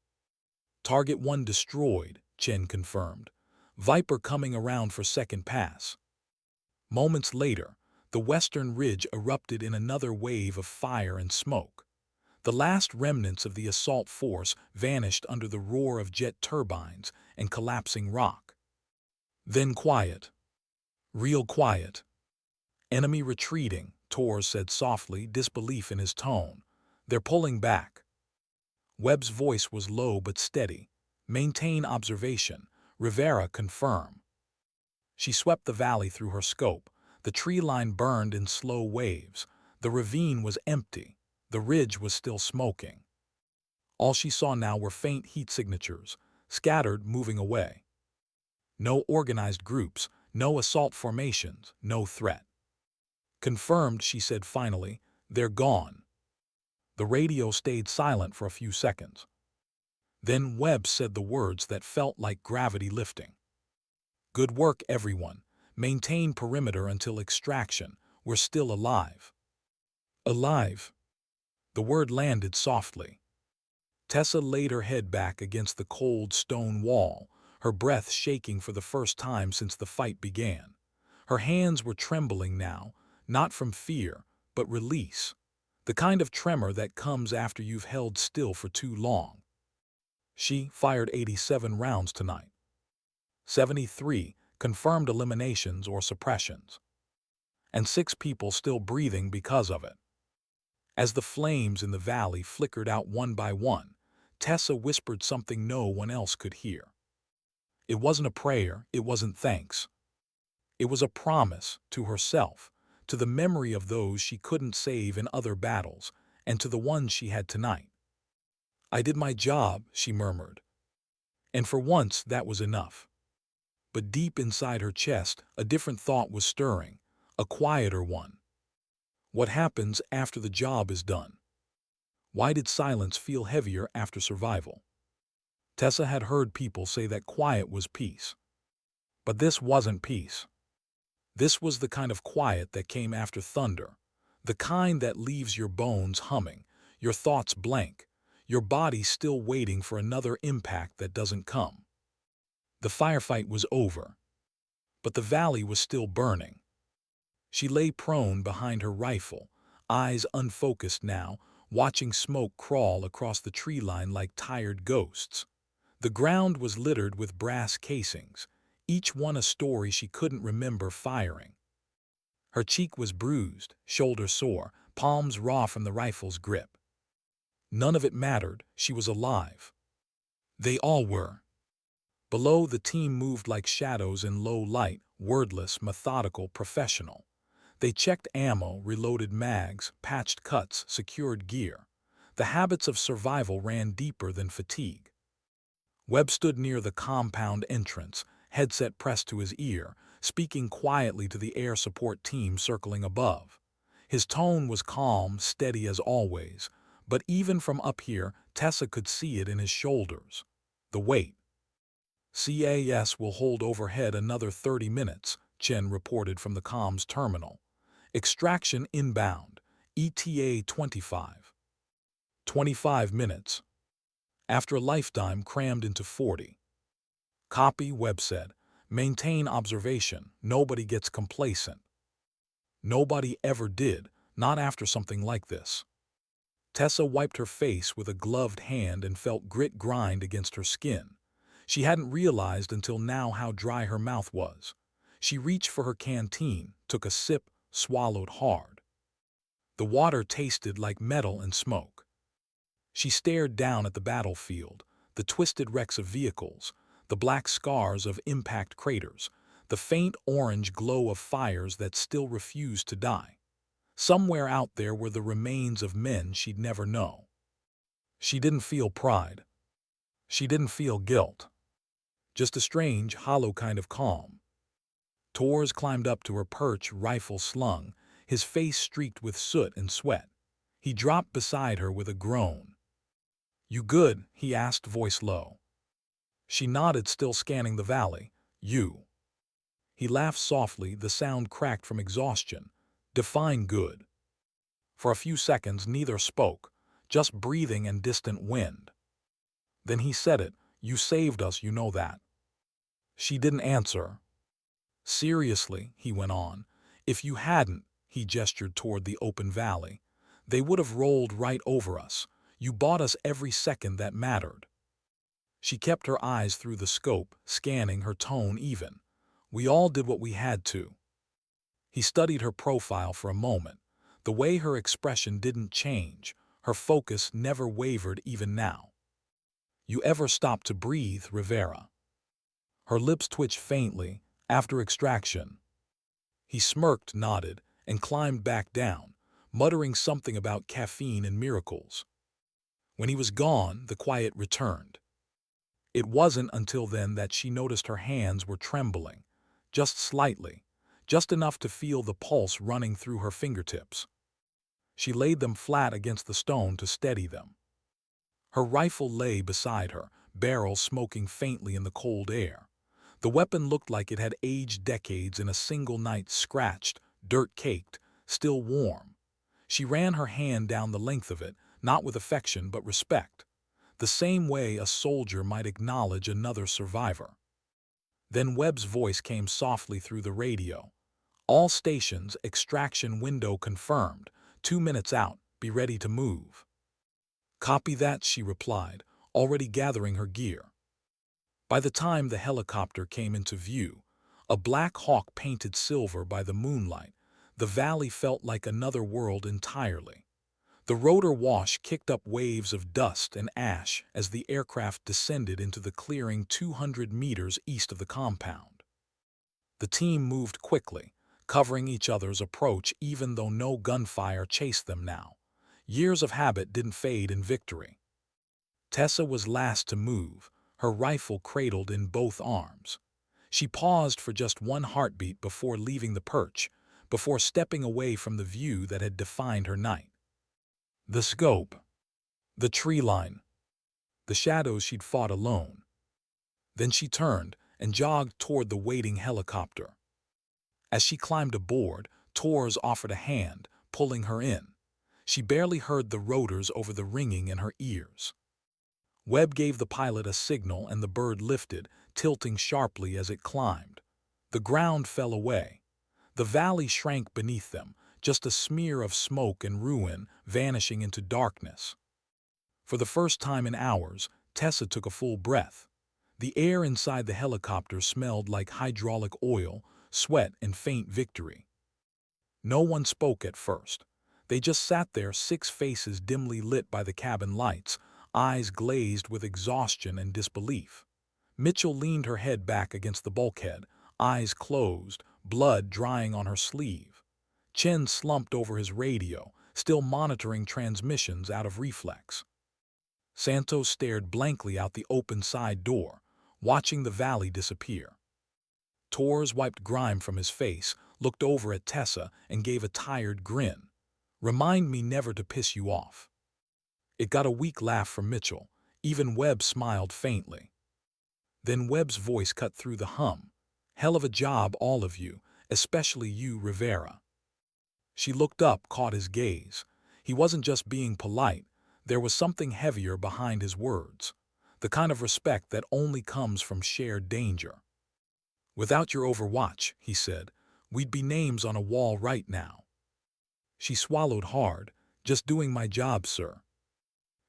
Speaker 1: "Target 1 destroyed," Chen confirmed. "Viper coming around for second pass." Moments later, the western ridge erupted in another wave of fire and smoke. The last remnants of the assault force vanished under the roar of jet turbines and collapsing rock. Then quiet. Real quiet. "Enemy retreating," Torres said softly, disbelief in his tone. "They're pulling back." Webb's voice was low but steady. "Maintain observation. Rivera, confirm." She swept the valley through her scope. The tree line burned in slow waves. The ravine was empty. The ridge was still smoking. All she saw now were faint heat signatures, scattered, moving away. No organized groups, no assault formations, no threat. "Confirmed," she said finally. "They're gone." The radio stayed silent for a few seconds. Then Webb said the words that felt like gravity lifting. "Good work, everyone. Maintain perimeter until extraction. We're still alive." Alive. The word landed softly. Tessa laid her head back against the cold stone wall, her breath shaking for the first time since the fight began. Her hands were trembling now, not from fear, but release. The kind of tremor that comes after you've held still for too long. She fired 87 rounds tonight. 73 confirmed eliminations or suppressions. And 6 people still breathing because of it. As the flames in the valley flickered out one by one, Tessa whispered something no one else could hear. It wasn't a prayer, it wasn't thanks. It was a promise to herself, to the memory of those she couldn't save in other battles, and to the ones she had tonight. "I did my job," she murmured. And for once that was enough. But deep inside her chest, a different thought was stirring, a quieter one. What happens after the job is done? Why did silence feel heavier after survival? Tessa had heard people say that quiet was peace. But this wasn't peace. This was the kind of quiet that came after thunder, the kind that leaves your bones humming, your thoughts blank, your body still waiting for another impact that doesn't come. The firefight was over, but the valley was still burning. She lay prone behind her rifle, eyes unfocused now, watching smoke crawl across the tree line like tired ghosts. The ground was littered with brass casings, each one a story she couldn't remember firing. Her cheek was bruised, shoulder sore, palms raw from the rifle's grip. None of it mattered, she was alive. They all were. Below, the team moved like shadows in low light, wordless, methodical, professional. They checked ammo, reloaded mags, patched cuts, secured gear. The habits of survival ran deeper than fatigue. Webb stood near the compound entrance, headset pressed to his ear, speaking quietly to the air support team circling above. His tone was calm, steady as always, but even from up here, Tessa could see it in his shoulders. The weight. "CAS will hold overhead another 30 minutes, Chen reported from the comms terminal. "Extraction inbound, ETA 25. 25 minutes. After a lifetime crammed into 40. "Copy," Webb said. "Maintain observation. Nobody gets complacent." Nobody ever did, not after something like this. Tessa wiped her face with a gloved hand and felt grit grind against her skin. She hadn't realized until now how dry her mouth was. She reached for her canteen, took a sip, swallowed hard. The water tasted like metal and smoke. She stared down at the battlefield, the twisted wrecks of vehicles, the black scars of impact craters, the faint orange glow of fires that still refused to die. Somewhere out there were the remains of men she'd never know. She didn't feel pride. She didn't feel guilt. Just a strange, hollow kind of calm. Torres climbed up to her perch, rifle slung, his face streaked with soot and sweat. He dropped beside her with a groan. "You good?" he asked, voice low. She nodded, still scanning the valley. "You." He laughed softly, the sound cracked from exhaustion. "Define good." For a few seconds neither spoke, just breathing and distant wind. Then he said it, "You saved us, you know that." She didn't answer. "Seriously," he went on, "if you hadn't," he gestured toward the open valley, "they would have rolled right over us. You bought us every second that mattered." She kept her eyes through the scope, scanning, her tone even. "We all did what we had to." He studied her profile for a moment. The way her expression didn't change, her focus never wavered even now. "You ever stop to breathe, Rivera?" Her lips twitched faintly. "After extraction." He smirked, nodded, and climbed back down, muttering something about caffeine and miracles. When he was gone, the quiet returned. It wasn't until then that she noticed her hands were trembling, just slightly, just enough to feel the pulse running through her fingertips. She laid them flat against the stone to steady them. Her rifle lay beside her, barrel smoking faintly in the cold air. The weapon looked like it had aged decades in a single night, scratched, dirt-caked, still warm. She ran her hand down the length of it, not with affection but respect, the same way a soldier might acknowledge another survivor. Then Webb's voice came softly through the radio. "All stations, extraction window confirmed. 2 minutes out, be ready to move." "Copy that," she replied, already gathering her gear. By the time the helicopter came into view, a black hawk painted silver by the moonlight, the valley felt like another world entirely. The rotor wash kicked up waves of dust and ash as the aircraft descended into the clearing 200 meters east of the compound. The team moved quickly, covering each other's approach even though no gunfire chased them now. Years of habit didn't fade in victory. Tessa was last to move, her rifle cradled in both arms. She paused for just one heartbeat before leaving the perch, before stepping away from the view that had defined her night. The scope, the tree line, the shadows she'd fought alone. Then she turned and jogged toward the waiting helicopter. As she climbed aboard, Torres offered a hand, pulling her in. She barely heard the rotors over the ringing in her ears. Webb gave the pilot a signal and the bird lifted, tilting sharply as it climbed. The ground fell away. The valley shrank beneath them, just a smear of smoke and ruin vanishing into darkness. For the first time in hours, Tessa took a full breath. The air inside the helicopter smelled like hydraulic oil, sweat, and faint victory. No one spoke at first. They just sat there, six faces dimly lit by the cabin lights, eyes glazed with exhaustion and disbelief. Mitchell leaned her head back against the bulkhead, eyes closed, blood drying on her sleeve. Chen slumped over his radio, still monitoring transmissions out of reflex. Santos stared blankly out the open side door, watching the valley disappear. Torres wiped grime from his face, looked over at Tessa, and gave a tired grin. "Remind me never to piss you off." It got a weak laugh from Mitchell. Even Webb smiled faintly. Then Webb's voice cut through the hum. "Hell of a job, all of you, especially you, Rivera." She looked up, caught his gaze. He wasn't just being polite. There was something heavier behind his words, the kind of respect that only comes from shared danger. "Without your overwatch," he said, "we'd be names on a wall right now." She swallowed hard. "Just doing my job, sir."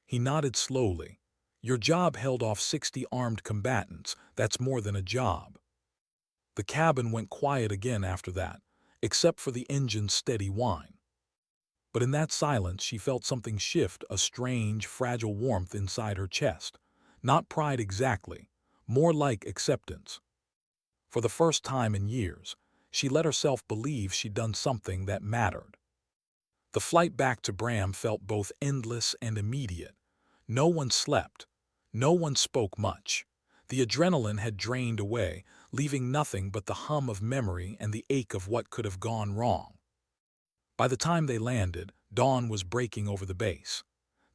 Speaker 1: He nodded slowly. "Your job held off 60 armed combatants. That's more than a job." The cabin went quiet again after that, except for the engine's steady whine. But in that silence she felt something shift, a strange, fragile warmth inside her chest. Not pride exactly, more like acceptance. For the first time in years, she let herself believe she'd done something that mattered. The flight back to Bram felt both endless and immediate. No one slept. No one spoke much. The adrenaline had drained away, leaving nothing but the hum of memory and the ache of what could have gone wrong. By the time they landed, dawn was breaking over the base.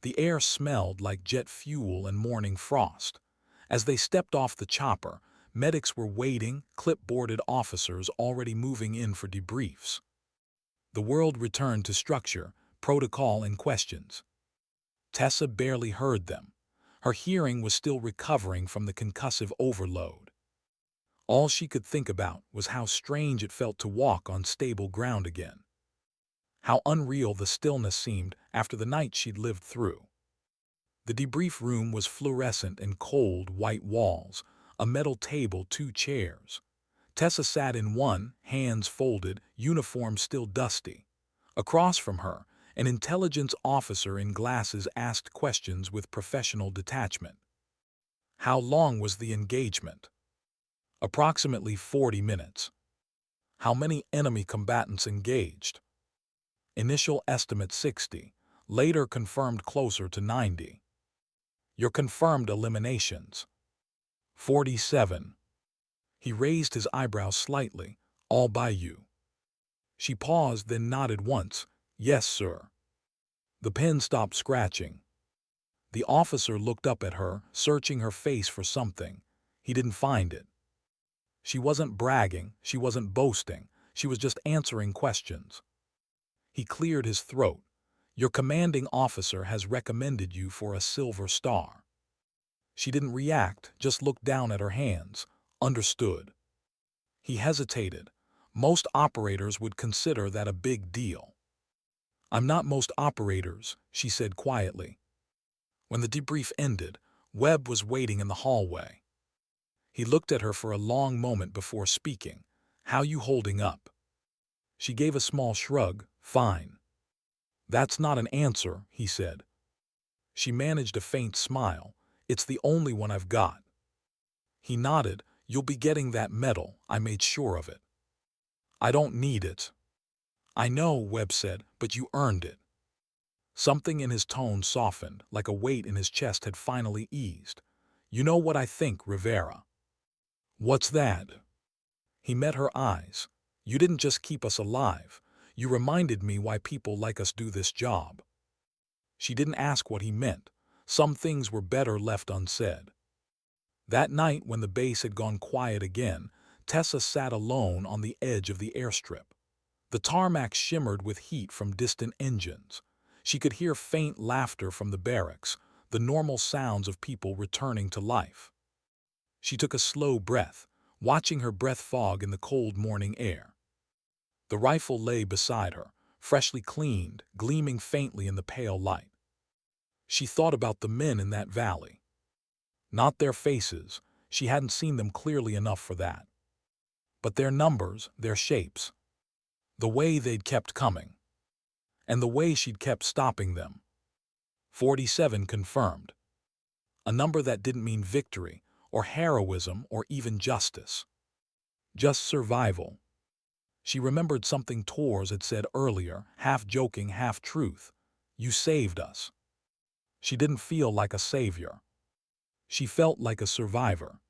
Speaker 1: The air smelled like jet fuel and morning frost. As they stepped off the chopper, medics were waiting, clipboarded officers already moving in for debriefs. The world returned to structure, protocol, and questions. Tessa barely heard them. Her hearing was still recovering from the concussive overload. All she could think about was how strange it felt to walk on stable ground again. How unreal the stillness seemed after the night she'd lived through. The debrief room was fluorescent and cold white walls, a metal table, 2 chairs. Tessa sat in one, hands folded, uniform still dusty. Across from her, an intelligence officer in glasses asked questions with professional detachment. How long was the engagement? Approximately 40 minutes. How many enemy combatants engaged? Initial estimate 60, later confirmed closer to 90. Your confirmed eliminations? 47. He raised his eyebrows slightly. All by you. She paused, then nodded once. Yes, sir. The pen stopped scratching. The officer looked up at her, searching her face for something. He didn't find it. She wasn't bragging, she wasn't boasting, she was just answering questions. He cleared his throat. Your commanding officer has recommended you for a Silver Star. She didn't react, just looked down at her hands. Understood. He hesitated. Most operators would consider that a big deal. I'm not most operators, she said quietly. When the debrief ended, Webb was waiting in the hallway. He looked at her for a long moment before speaking. How you holding up? She gave a small shrug. Fine. "That's not an answer," he said. She managed a faint smile. "It's the only one I've got." He nodded. "You'll be getting that medal, I made sure of it." "I don't need it." "I know," Webb said, "but you earned it." Something in his tone softened, like a weight in his chest had finally eased. "You know what I think, Rivera." "What's that?" He met her eyes. "You didn't just keep us alive. You reminded me why people like us do this job." She didn't ask what he meant. Some things were better left unsaid. That night, when the base had gone quiet again, Tessa sat alone on the edge of the airstrip. The tarmac shimmered with heat from distant engines. She could hear faint laughter from the barracks, the normal sounds of people returning to life. She took a slow breath, watching her breath fog in the cold morning air. The rifle lay beside her, freshly cleaned, gleaming faintly in the pale light. She thought about the men in that valley. Not their faces, she hadn't seen them clearly enough for that. But their numbers, their shapes. The way they'd kept coming. And the way she'd kept stopping them. 47 confirmed. A number that didn't mean victory, or heroism, or even justice. Just survival. She remembered something Torres had said earlier, half joking, half truth. "You saved us." She didn't feel like a savior. She felt like a survivor.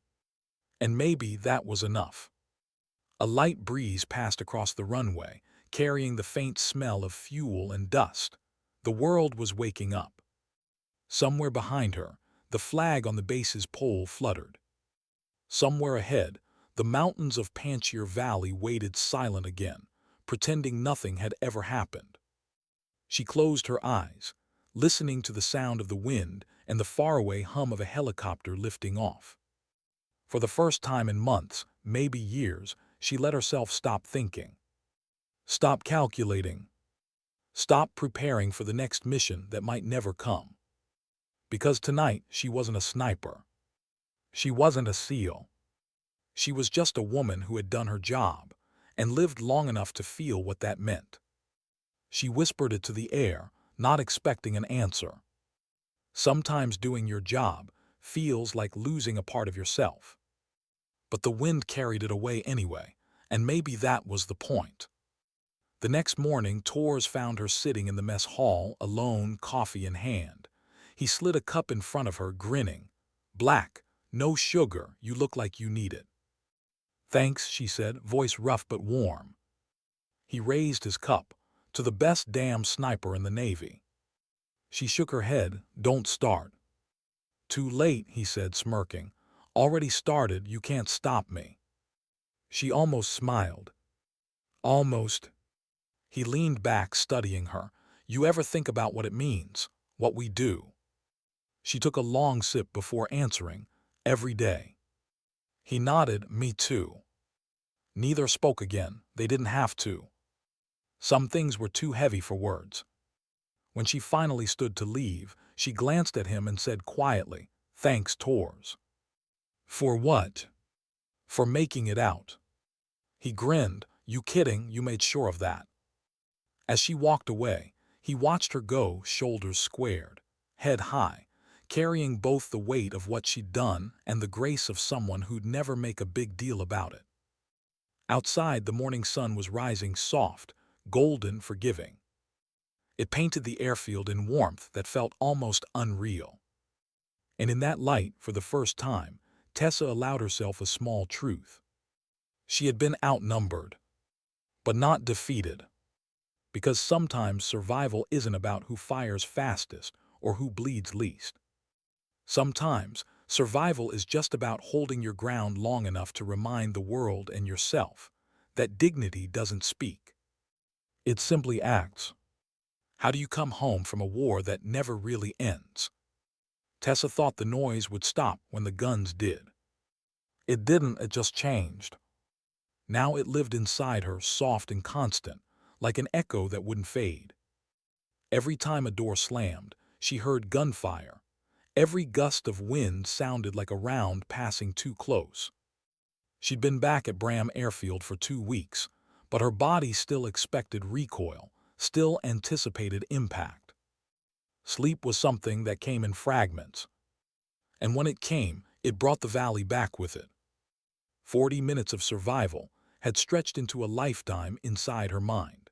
Speaker 1: And maybe that was enough. A light breeze passed across the runway, carrying the faint smell of fuel and dust. The world was waking up. Somewhere behind her, the flag on the base's pole fluttered. Somewhere ahead, the mountains of Panchir Valley waited silent again, pretending nothing had ever happened. She closed her eyes, listening to the sound of the wind and the faraway hum of a helicopter lifting off. For the first time in months, maybe years, she let herself stop thinking. Stop calculating. Stop preparing for the next mission that might never come. Because tonight she wasn't a sniper. She wasn't a SEAL. She was just a woman who had done her job and lived long enough to feel what that meant. She whispered it to the air, not expecting an answer. Sometimes doing your job feels like losing a part of yourself. But the wind carried it away anyway, and maybe that was the point. The next morning, Torres found her sitting in the mess hall, alone, coffee in hand. He slid a cup in front of her, grinning. "Black, no sugar, you look like you need it." "Thanks," she said, voice rough but warm. He raised his cup. "To the best damn sniper in the Navy." She shook her head. "Don't start." "Too late," he said, smirking. "Already started, you can't stop me." She almost smiled. "Almost." He leaned back, studying her. "You ever think about what it means? What we do?" She took a long sip before answering. "Every day." He nodded. "Me too." Neither spoke again. They didn't have to. Some things were too heavy for words. When she finally stood to leave, she glanced at him and said quietly, "Thanks, Torres." "For what?" "For making it out." He grinned. "You kidding? You made sure of that." As she walked away, he watched her go, shoulders squared, head high, carrying both the weight of what she'd done and the grace of someone who'd never make a big deal about it. Outside, the morning sun was rising soft, golden, forgiving. It painted the airfield in warmth that felt almost unreal. And in that light, for the first time, Tessa allowed herself a small truth. She had been outnumbered, but not defeated. Because sometimes survival isn't about who fires fastest or who bleeds least. Sometimes survival is just about holding your ground long enough to remind the world and yourself that dignity doesn't speak. It simply acts. How do you come home from a war that never really ends? Tessa thought the noise would stop when the guns did. It didn't, it just changed. Now it lived inside her, soft and constant, like an echo that wouldn't fade. Every time a door slammed, she heard gunfire. Every gust of wind sounded like a round passing too close. She'd been back at Bram Airfield for 2 weeks, but her body still expected recoil, still anticipated impact. Sleep was something that came in fragments, and when it came, it brought the valley back with it. 40 minutes of survival had stretched into a lifetime inside her mind.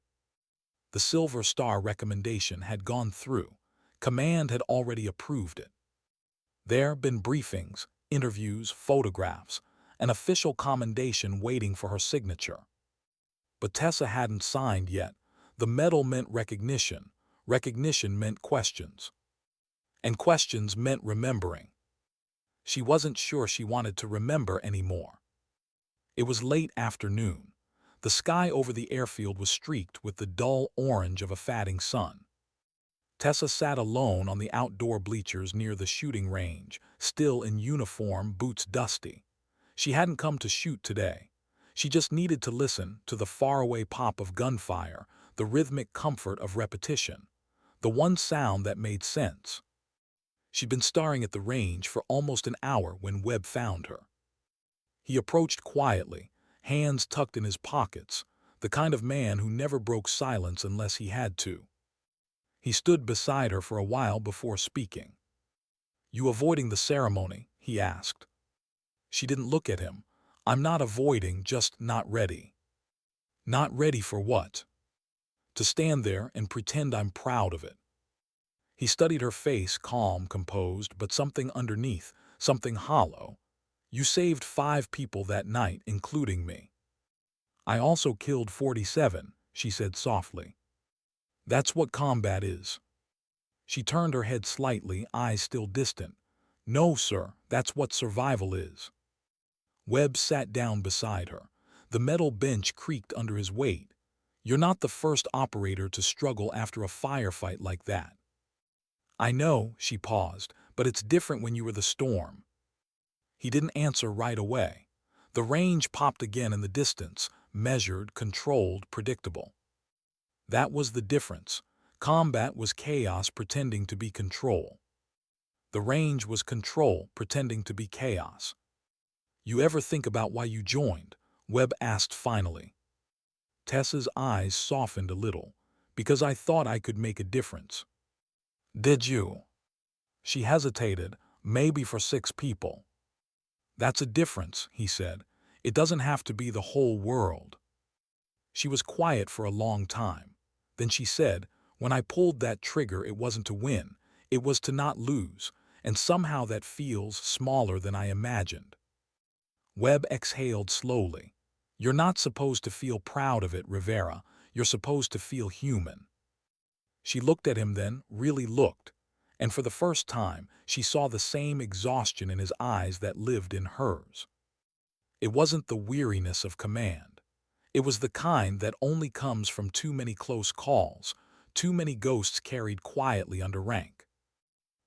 Speaker 1: The Silver Star recommendation had gone through. Command had already approved it. There had been briefings, interviews, photographs, an official commendation waiting for her signature. But Tessa hadn't signed yet. The medal meant recognition. Recognition meant questions. And questions meant remembering. She wasn't sure she wanted to remember anymore. It was late afternoon. The sky over the airfield was streaked with the dull orange of a fatting sun. Tessa sat alone on the outdoor bleachers near the shooting range, still in uniform, boots dusty. She hadn't come to shoot today. She just needed to listen to the faraway pop of gunfire, the rhythmic comfort of repetition, the one sound that made sense. She'd been staring at the range for almost an hour when Webb found her. He approached quietly, hands tucked in his pockets, the kind of man who never broke silence unless he had to. He stood beside her for a while before speaking. "You avoiding the ceremony?" he asked. She didn't look at him. "I'm not avoiding, just not ready." "Not ready for what?" "To stand there and pretend I'm proud of it." He studied her face, calm, composed, but something underneath, something hollow. "You saved 5 people that night, including me." "I also killed 47, she said softly. "That's what combat is." She turned her head slightly, eyes still distant. "No, sir, that's what survival is." Webb sat down beside her. The metal bench creaked under his weight. "You're not the first operator to struggle after a firefight like that." "I know," she paused, "but it's different when you were the storm." He didn't answer right away. The range popped again in the distance, measured, controlled, predictable. That was the difference. Combat was chaos pretending to be control. The range was control pretending to be chaos. "You ever think about why you joined?" Webb asked finally. Tessa's eyes softened a little. "Because I thought I could make a difference." "Did you?" She hesitated. "Maybe for 6 people." "That's a difference," he said. "It doesn't have to be the whole world." She was quiet for a long time. Then she said, "When I pulled that trigger, it wasn't to win. It was to not lose, and somehow that feels smaller than I imagined." Webb exhaled slowly. "You're not supposed to feel proud of it, Rivera. You're supposed to feel human." She looked at him then, really looked, and for the first time she saw the same exhaustion in his eyes that lived in hers. It wasn't the weariness of command. It was the kind that only comes from too many close calls, too many ghosts carried quietly under rank.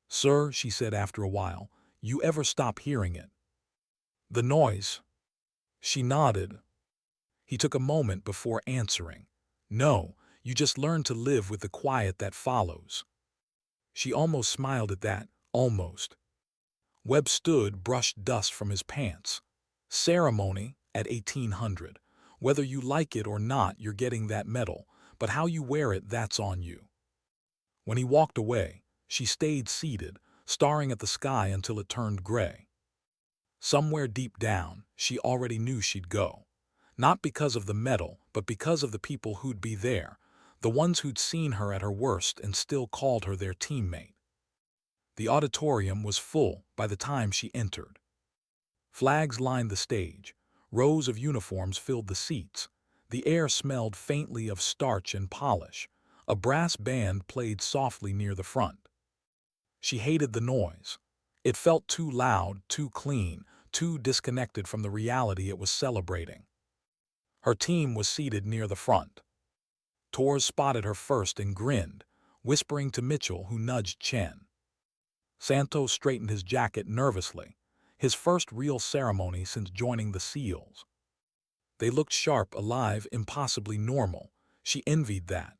Speaker 1: "Sir," she said after a while, "you ever stop hearing it?" "The noise?" She nodded. He took a moment before answering. "No, you just learn to live with the quiet that follows." She almost smiled at that, almost. Webb stood, brushed dust from his pants. "Ceremony at 1800. Whether you like it or not, you're getting that medal, but how you wear it, that's on you." When he walked away, she stayed seated, staring at the sky until it turned gray. Somewhere deep down, she already knew she'd go. Not because of the medal, but because of the people who'd be there, the ones who'd seen her at her worst and still called her their teammate. The auditorium was full by the time she entered. Flags lined the stage. Rows of uniforms filled the seats. The air smelled faintly of starch and polish. A brass band played softly near the front. She hated the noise. It felt too loud, too clean, too disconnected from the reality it was celebrating. Her team was seated near the front. Torres spotted her first and grinned, whispering to Mitchell, who nudged Chen. Santos straightened his jacket nervously, his first real ceremony since joining the SEALs. They looked sharp, alive, impossibly normal. She envied that.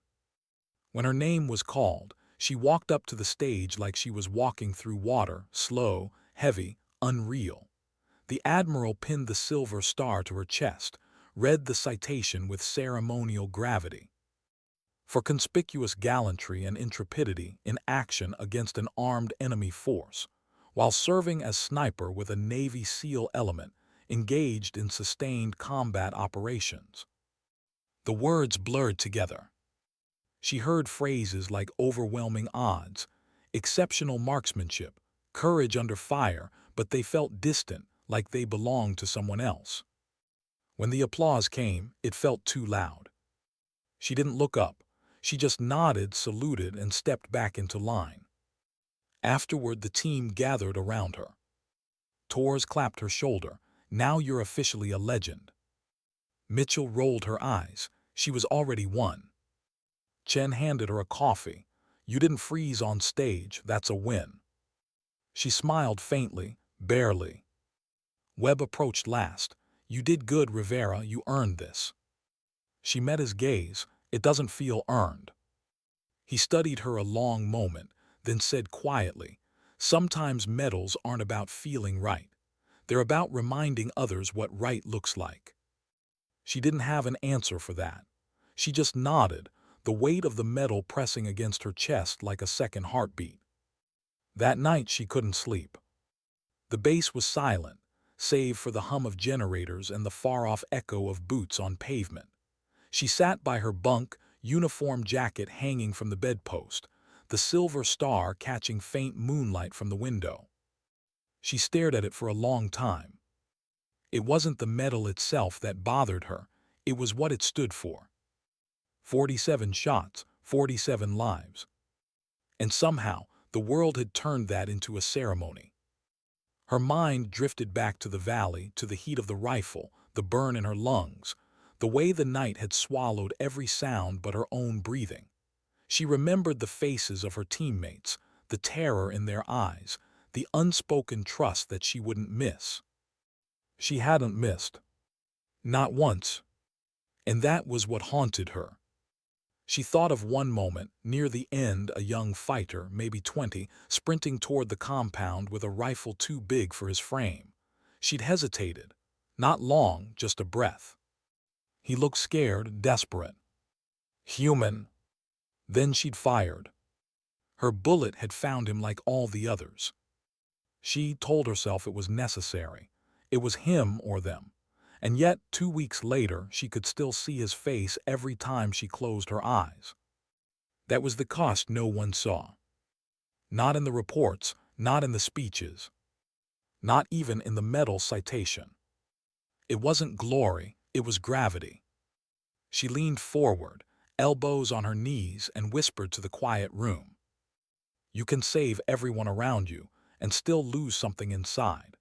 Speaker 1: When her name was called, she walked up to the stage like she was walking through water, slow, heavy, unreal. The Admiral pinned the Silver Star to her chest, read the citation with ceremonial gravity. for conspicuous gallantry and intrepidity in action against an armed enemy force, while serving as sniper with a Navy SEAL element engaged in sustained combat operations. The words blurred together. She heard phrases like overwhelming odds, exceptional marksmanship, courage under fire, but they felt distant, like they belonged to someone else. When the applause came, it felt too loud. She didn't look up. She just nodded, saluted, and stepped back into line. Afterward, the team gathered around her. Torres clapped her shoulder. "Now you're officially a legend." Mitchell rolled her eyes. She was already one. Chen handed her a coffee. "You didn't freeze on stage, that's a win." She smiled faintly, barely. Webb approached last. "You did good, Rivera, you earned this." She met his gaze. "It doesn't feel earned." He studied her a long moment, then said quietly, "Sometimes medals aren't about feeling right. They're about reminding others what right looks like." She didn't have an answer for that. She just nodded, the weight of the medal pressing against her chest like a second heartbeat. That night she couldn't sleep. The base was silent, save for the hum of generators and the far-off echo of boots on pavement. She sat by her bunk, uniform jacket hanging from the bedpost, the silver star catching faint moonlight from the window. She stared at it for a long time. It wasn't the medal itself that bothered her, it was what it stood for. 47 shots, 47 lives. And somehow, the world had turned that into a ceremony. Her mind drifted back to the valley, to the heat of the rifle, the burn in her lungs, the way the night had swallowed every sound but her own breathing. She remembered the faces of her teammates, the terror in their eyes, the unspoken trust that she wouldn't miss. She hadn't missed. Not once. And that was what haunted her. She thought of one moment, near the end, a young fighter, maybe 20, sprinting toward the compound with a rifle too big for his frame. She'd hesitated. Not long, just a breath. He looked scared, desperate. Human. Then she'd fired. Her bullet had found him like all the others. She told herself it was necessary. It was him or them. And yet, 2 weeks later, she could still see his face every time she closed her eyes. That was the cost no one saw. Not in the reports, not in the speeches, not even in the medal citation. It wasn't glory, it was gravity. She leaned forward, elbows on her knees, and whispered to the quiet room. "You can save everyone around you and still lose something inside."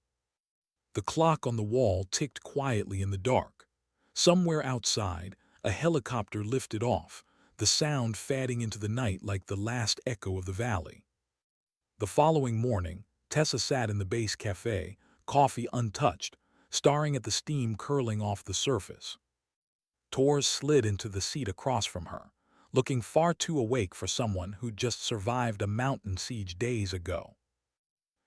Speaker 1: The clock on the wall ticked quietly in the dark. Somewhere outside, a helicopter lifted off, the sound fading into the night like the last echo of the valley. The following morning, Tessa sat in the base cafe, coffee untouched, staring at the steam curling off the surface. Torres slid into the seat across from her, looking far too awake for someone who'd just survived a mountain siege days ago.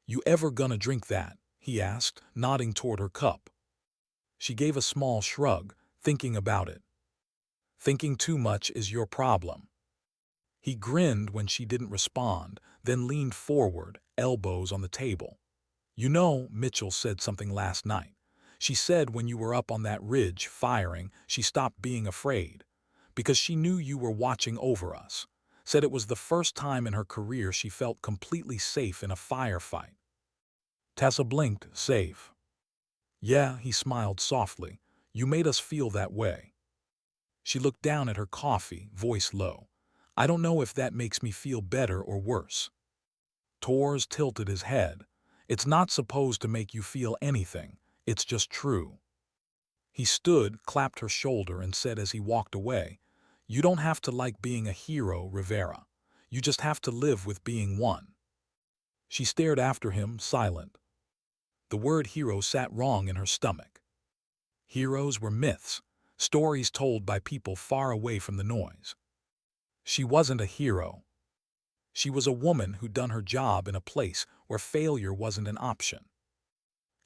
Speaker 1: "You ever gonna drink that?" he asked, nodding toward her cup. She gave a small shrug, thinking about it. "Thinking too much is your problem." He grinned when she didn't respond, then leaned forward, elbows on the table. "You know, Mitchell said something last night. She said when you were up on that ridge, firing, she stopped being afraid. Because she knew you were watching over us. Said it was the first time in her career she felt completely safe in a firefight." Tessa blinked, safe. "Yeah," he smiled softly. "You made us feel that way." She looked down at her coffee, voice low. "I don't know if that makes me feel better or worse." Torres tilted his head. "It's not supposed to make you feel anything. It's just true." He stood, clapped her shoulder, and said as he walked away, "You don't have to like being a hero, Rivera. You just have to live with being one." She stared after him, silent. The word hero sat wrong in her stomach. Heroes were myths, stories told by people far away from the noise. She wasn't a hero. She was a woman who'd done her job in a place where failure wasn't an option.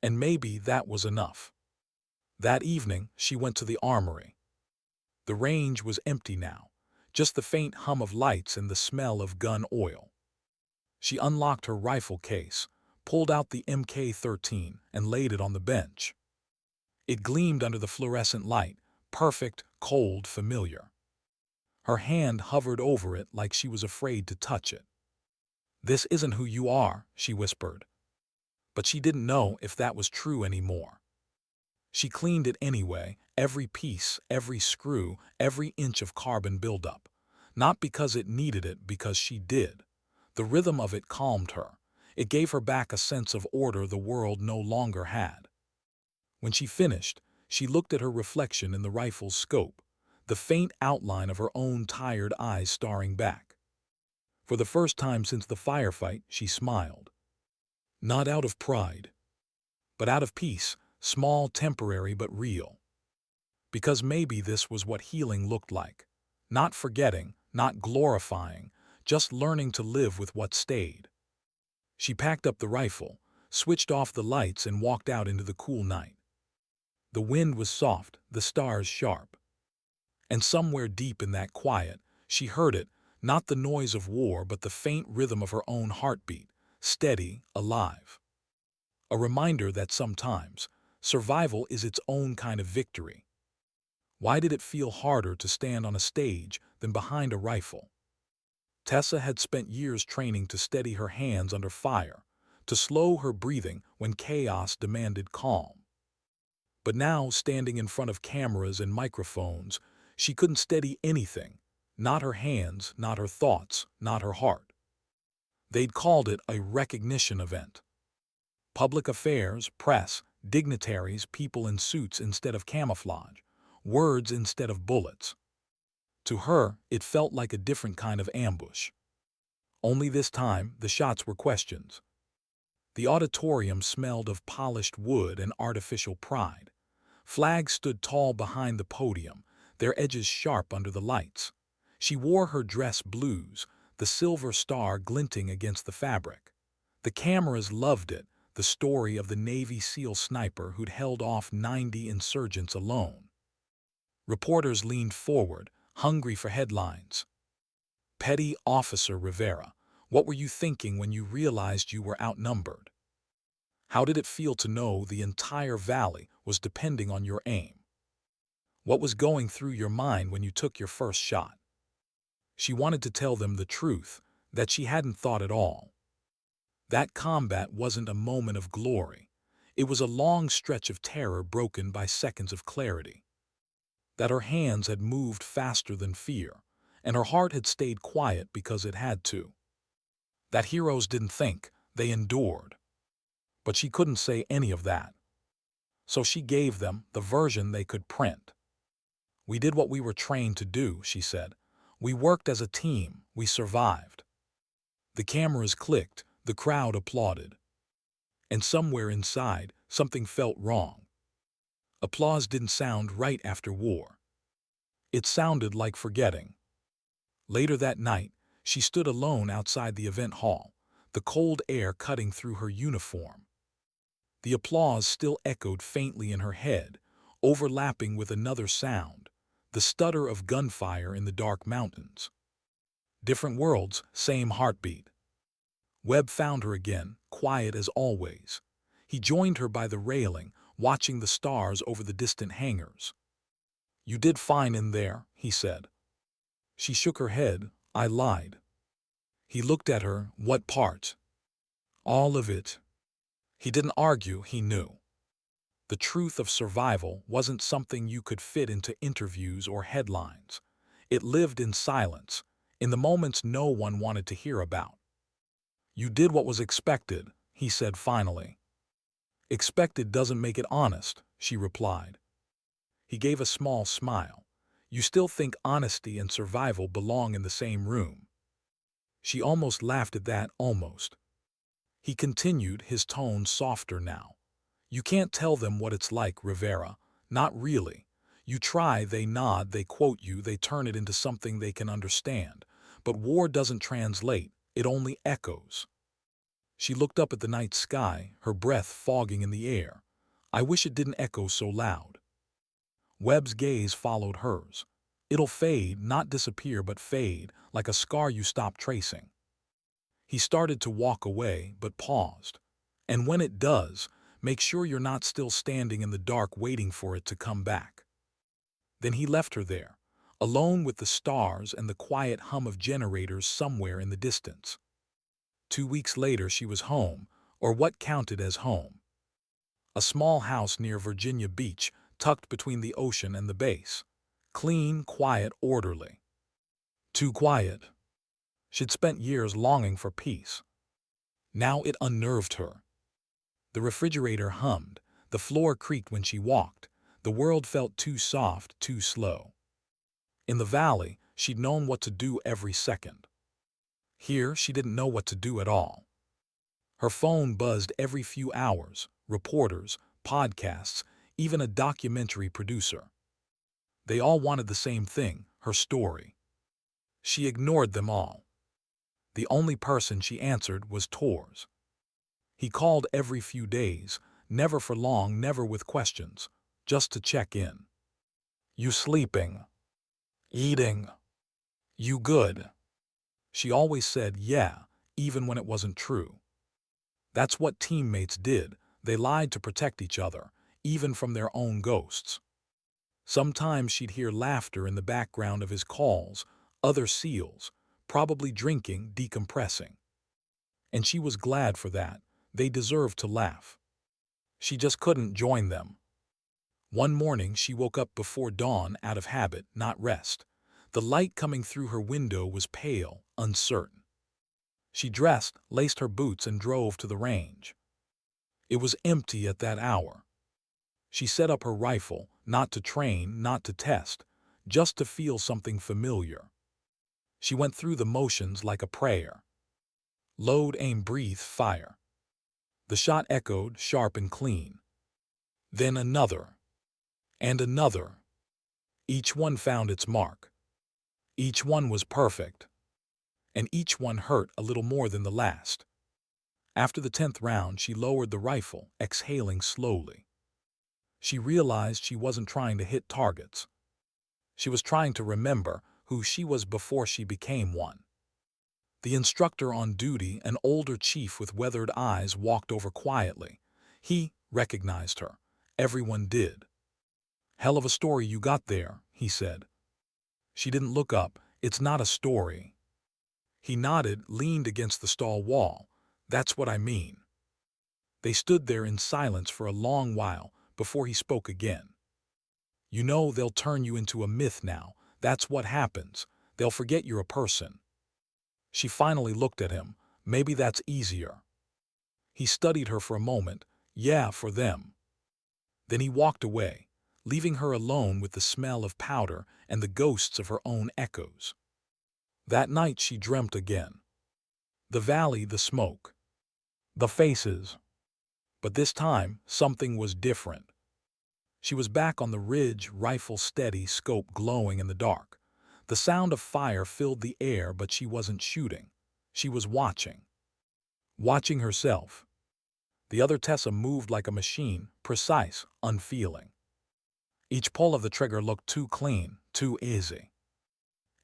Speaker 1: And maybe that was enough. That evening, she went to the armory. The range was empty now. just the faint hum of lights and the smell of gun oil. She unlocked her rifle case, pulled out the Mk-13, and laid it on the bench. It gleamed under the fluorescent light, perfect, cold, familiar. Her hand hovered over it like she was afraid to touch it. "This isn't who you are," she whispered. But she didn't know if that was true anymore. She cleaned it anyway, every piece, every screw, every inch of carbon buildup. Not because it needed it, because she did. The rhythm of it calmed her. It gave her back a sense of order the world no longer had. When she finished, she looked at her reflection in the rifle's scope, the faint outline of her own tired eyes staring back. For the first time since the firefight, she smiled. Not out of pride, but out of peace, small, temporary, but real. Because maybe this was what healing looked like. Not forgetting, not glorifying, just learning to live with what stayed. She packed up the rifle, switched off the lights, and walked out into the cool night. The wind was soft, the stars sharp. And somewhere deep in that quiet, she heard it, not the noise of war, but the faint rhythm of her own heartbeat, steady, alive. A reminder that sometimes, survival is its own kind of victory. Why did it feel harder to stand on a stage than behind a rifle? Tessa had spent years training to steady her hands under fire, to slow her breathing when chaos demanded calm. But now, standing in front of cameras and microphones, she couldn't steady anything. Not her hands, not her thoughts, not her heart. They'd called it a recognition event. Public affairs, press, dignitaries, people in suits instead of camouflage, words instead of bullets. To her, it felt like a different kind of ambush. Only this time, the shots were questions. The auditorium smelled of polished wood and artificial pride. Flags stood tall behind the podium, their edges sharp under the lights. She wore her dress blues, the silver star glinting against the fabric. The cameras loved it, the story of the Navy SEAL sniper who'd held off 90 insurgents alone. Reporters leaned forward, hungry for headlines. Petty Officer Rivera, what were you thinking when you realized you were outnumbered? How did it feel to know the entire valley was depending on your aim? What was going through your mind when you took your first shot? She wanted to tell them the truth, that she hadn't thought at all. That combat wasn't a moment of glory. It was a long stretch of terror broken by seconds of clarity. That her hands had moved faster than fear, and her heart had stayed quiet because it had to. That heroes didn't think, they endured. But she couldn't say any of that. So she gave them the version they could print. "We did what we were trained to do," she said. "We worked as a team, we survived." The cameras clicked, the crowd applauded. And somewhere inside, something felt wrong. Applause didn't sound right after war. It sounded like forgetting. Later that night, she stood alone outside the event hall, the cold air cutting through her uniform. The applause still echoed faintly in her head, overlapping with another sound, the stutter of gunfire in the dark mountains. Different worlds, same heartbeat. Webb found her again, quiet as always. He joined her by the railing, watching the stars over the distant hangars. "You did fine in there," he said. She shook her head. "I lied." He looked at her. "What part?" "All of it." He didn't argue, he knew. The truth of survival wasn't something you could fit into interviews or headlines. It lived in silence, in the moments no one wanted to hear about. "You did what was expected," he said finally. "Expected doesn't make it honest," she replied. He gave a small smile. "You still think honesty and survival belong in the same room." She almost laughed at that, almost. He continued, his tone softer now. "You can't tell them what it's like, Rivera. Not really. You try, they nod, they quote you, they turn it into something they can understand. But war doesn't translate, it only echoes." She looked up at the night sky, her breath fogging in the air. "I wish it didn't echo so loud." Webb's gaze followed hers. It'll fade, not disappear, but fade, like a scar you stop tracing. He started to walk away, but paused. And when it does, make sure you're not still standing in the dark waiting for it to come back. Then he left her there, alone with the stars and the quiet hum of generators somewhere in the distance. 2 weeks later she was home, or what counted as home. A small house near Virginia Beach, tucked between the ocean and the base. Clean, quiet, orderly. Too quiet. She'd spent years longing for peace. Now it unnerved her. The refrigerator hummed, the floor creaked when she walked, the world felt too soft, too slow. In the valley, she'd known what to do every second. Here, she didn't know what to do at all. Her phone buzzed every few hours, reporters, podcasts, even a documentary producer. They all wanted the same thing, her story. She ignored them all. The only person she answered was Torres. He called every few days, never for long, never with questions, just to check in. You sleeping? Eating? You good? She always said yeah, even when it wasn't true. That's what teammates did. They lied to protect each other, even from their own ghosts. Sometimes she'd hear laughter in the background of his calls, other SEALs, probably drinking, decompressing. And she was glad for that. They deserved to laugh. She just couldn't join them. One morning she woke up before dawn out of habit, not rest. The light coming through her window was pale, uncertain. She dressed, laced her boots, and drove to the range. It was empty at that hour. She set up her rifle, not to train, not to test, just to feel something familiar. She went through the motions like a prayer. Load, aim, breathe, fire. The shot echoed, sharp and clean. Then another. And another. Each one found its mark. Each one was perfect. And each one hurt a little more than the last. After the 10th round, she lowered the rifle, exhaling slowly. She realized she wasn't trying to hit targets. She was trying to remember who she was before she became one. The instructor on duty, an older chief with weathered eyes, walked over quietly. He recognized her. Everyone did. Hell of a story you got there, he said. She didn't look up. It's not a story. He nodded, leaned against the stall wall. That's what I mean. They stood there in silence for a long while before he spoke again. You know, they'll turn you into a myth now. That's what happens. They'll forget you're a person. She finally looked at him. Maybe that's easier. He studied her for a moment. Yeah, for them. Then he walked away, leaving her alone with the smell of powder and the ghosts of her own echoes. That night she dreamt again. The valley, the smoke. The faces. But this time, something was different. She was back on the ridge, rifle steady, scope glowing in the dark. The sound of fire filled the air, but she wasn't shooting. She was watching. Watching herself. The other Tessa moved like a machine, precise, unfeeling. Each pull of the trigger looked too clean, too easy.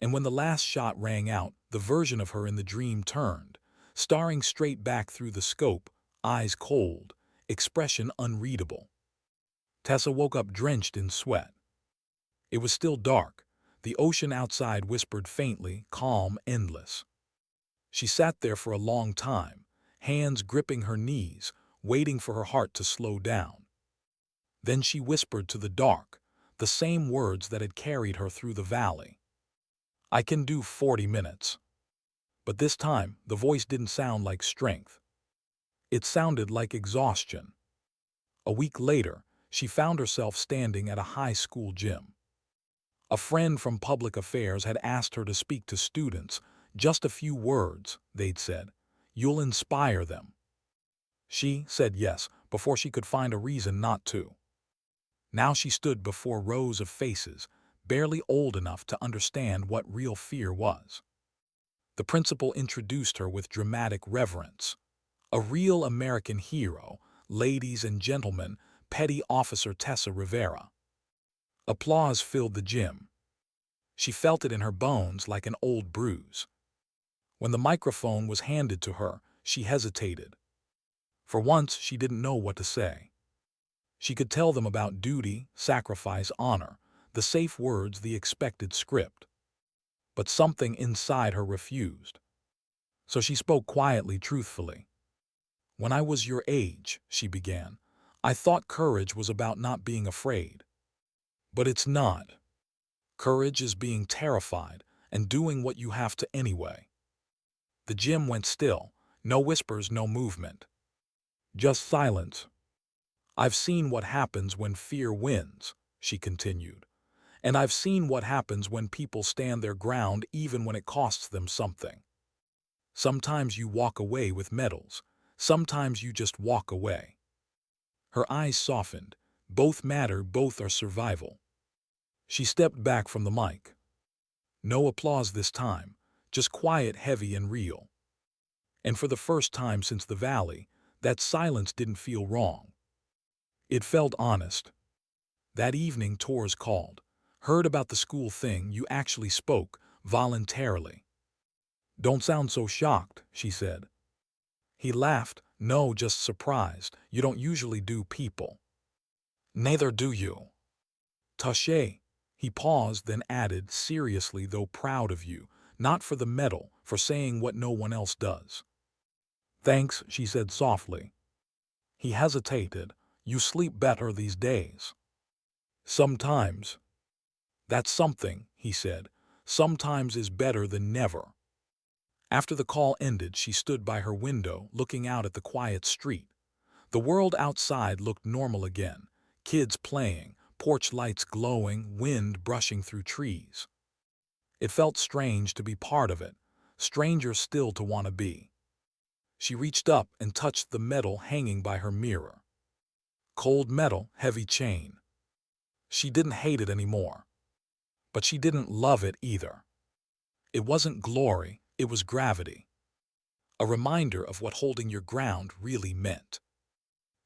Speaker 1: And when the last shot rang out, the version of her in the dream turned, staring straight back through the scope, eyes cold, expression unreadable. Tessa woke up drenched in sweat. It was still dark. The ocean outside whispered faintly, calm, endless. She sat there for a long time, hands gripping her knees, waiting for her heart to slow down. Then she whispered to the dark, the same words that had carried her through the valley. I can do 40 minutes. But this time, the voice didn't sound like strength. It sounded like exhaustion. A week later, she found herself standing at a high school gym. A friend from public affairs had asked her to speak to students. Just a few words, they'd said. You'll inspire them. She said yes before she could find a reason not to. Now she stood before rows of faces, barely old enough to understand what real fear was. The principal introduced her with dramatic reverence. A real American hero, ladies and gentlemen, Petty Officer Tessa Rivera. Applause filled the gym. She felt it in her bones like an old bruise. When the microphone was handed to her, she hesitated. For once, she didn't know what to say. She could tell them about duty, sacrifice, honor, the safe words, the expected script. But something inside her refused. So she spoke quietly, truthfully. "When I was your age," she began, "I thought courage was about not being afraid. But it's not. Courage is being terrified and doing what you have to anyway." The gym went still. No whispers, no movement. Just silence. "I've seen what happens when fear wins," she continued. "And I've seen what happens when people stand their ground even when it costs them something. Sometimes you walk away with medals. Sometimes you just walk away." Her eyes softened. Both matter, both are survival. She stepped back from the mic. No applause this time, just quiet, heavy, and real. And for the first time since the valley, that silence didn't feel wrong. It felt honest. That evening, Torres called. "Heard about the school thing, you actually spoke, voluntarily." "Don't sound so shocked," she said. He laughed. "No, just surprised. You don't usually do people." "Neither do you." "Touché." He paused, then added, seriously though proud of you, not for the medal, for saying what no one else does. "Thanks," she said softly. He hesitated. "You sleep better these days." "Sometimes." "That's something," he said. "Sometimes is better than never." After the call ended, she stood by her window, looking out at the quiet street. The world outside looked normal again. Kids playing, porch lights glowing, wind brushing through trees. It felt strange to be part of it, stranger still to want to be. She reached up and touched the medal hanging by her mirror. Cold metal, heavy chain. She didn't hate it anymore. But she didn't love it either. It wasn't glory, it was gravity. A reminder of what holding your ground really meant.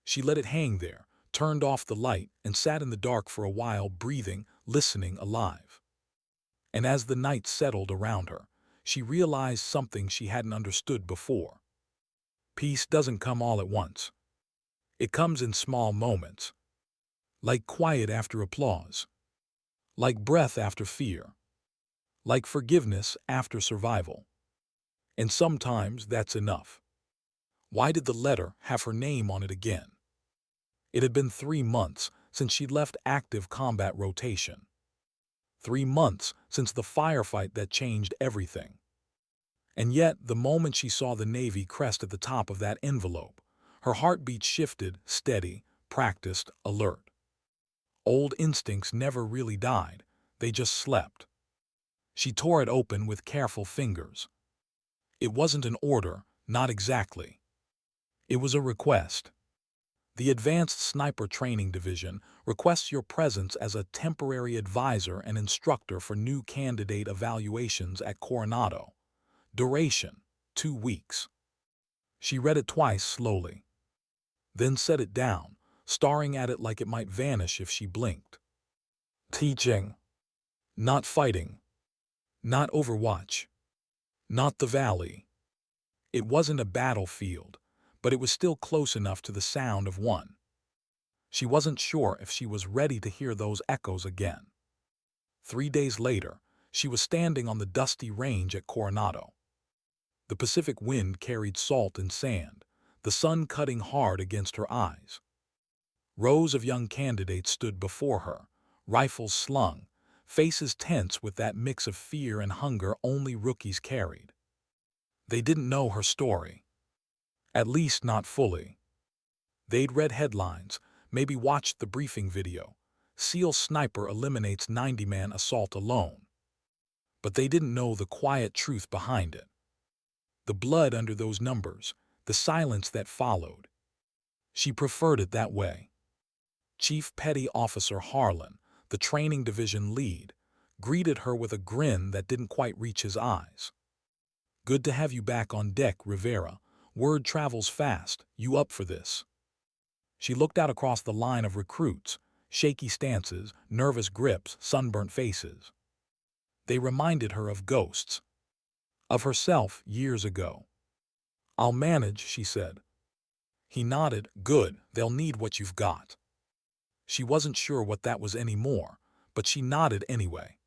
Speaker 1: She let it hang there, turned off the light, and sat in the dark for a while, breathing, listening, alive. And as the night settled around her, she realized something she hadn't understood before. Peace doesn't come all at once. It comes in small moments. Like quiet after applause. Like breath after fear. Like forgiveness after survival. And sometimes that's enough. Why did the letter have her name on it again? It had been 3 months since she'd left active combat rotation. 3 months since the firefight that changed everything. And yet, the moment she saw the Navy crest at the top of that envelope, her heartbeat shifted, steady, practiced, alert. Old instincts never really died, they just slept. She tore it open with careful fingers. It wasn't an order, not exactly. It was a request. The Advanced Sniper Training Division requests your presence as a temporary advisor and instructor for new candidate evaluations at Coronado. Duration, 2 weeks. She read it twice slowly, then set it down, staring at it like it might vanish if she blinked. Teaching. Not fighting. Not Overwatch. Not the Valley. It wasn't a battlefield, but it was still close enough to the sound of one. She wasn't sure if she was ready to hear those echoes again. 3 days later, she was standing on the dusty range at Coronado. The Pacific wind carried salt and sand, the sun cutting hard against her eyes. Rows of young candidates stood before her, rifles slung, faces tense with that mix of fear and hunger only rookies carried. They didn't know her story. At least not fully. They'd read headlines, maybe watched the briefing video. SEAL sniper eliminates 90-man assault alone. But they didn't know the quiet truth behind it. The blood under those numbers, the silence that followed. She preferred it that way. Chief Petty Officer Harlan, the training division lead, greeted her with a grin that didn't quite reach his eyes. "Good to have you back on deck, Rivera. Word travels fast. You up for this?" She looked out across the line of recruits, shaky stances, nervous grips, sunburnt faces. They reminded her of ghosts, of herself years ago. "I'll manage," she said. He nodded. "Good, they'll need what you've got." She wasn't sure what that was anymore, but she nodded anyway.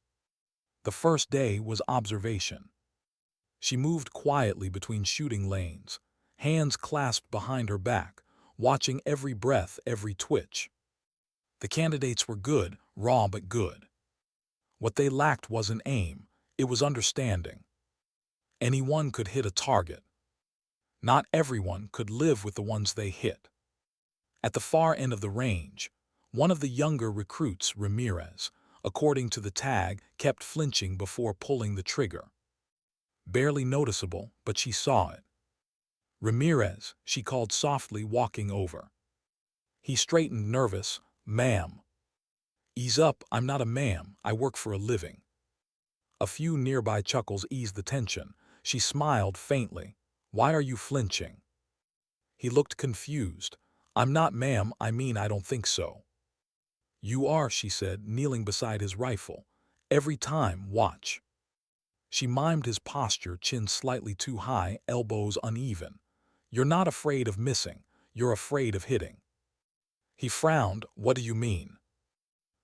Speaker 1: The first day was observation. She moved quietly between shooting lanes, hands clasped behind her back, watching every breath, every twitch. The candidates were good, raw but good. What they lacked wasn't aim, it was understanding. Anyone could hit a target. Not everyone could live with the ones they hit. At the far end of the range, one of the younger recruits, Ramirez, according to the tag, kept flinching before pulling the trigger. Barely noticeable, but she saw it. "Ramirez," she called softly, walking over. He straightened, nervous. "Ma'am." "Ease up, I'm not a ma'am, I work for a living." A few nearby chuckles eased the tension. She smiled faintly. "Why are you flinching?" He looked confused. "I'm not, ma'am, I mean I don't think so." "You are," she said, kneeling beside his rifle. "Every time, watch." She mimed his posture, chin slightly too high, elbows uneven. "You're not afraid of missing, you're afraid of hitting." He frowned. "What do you mean?"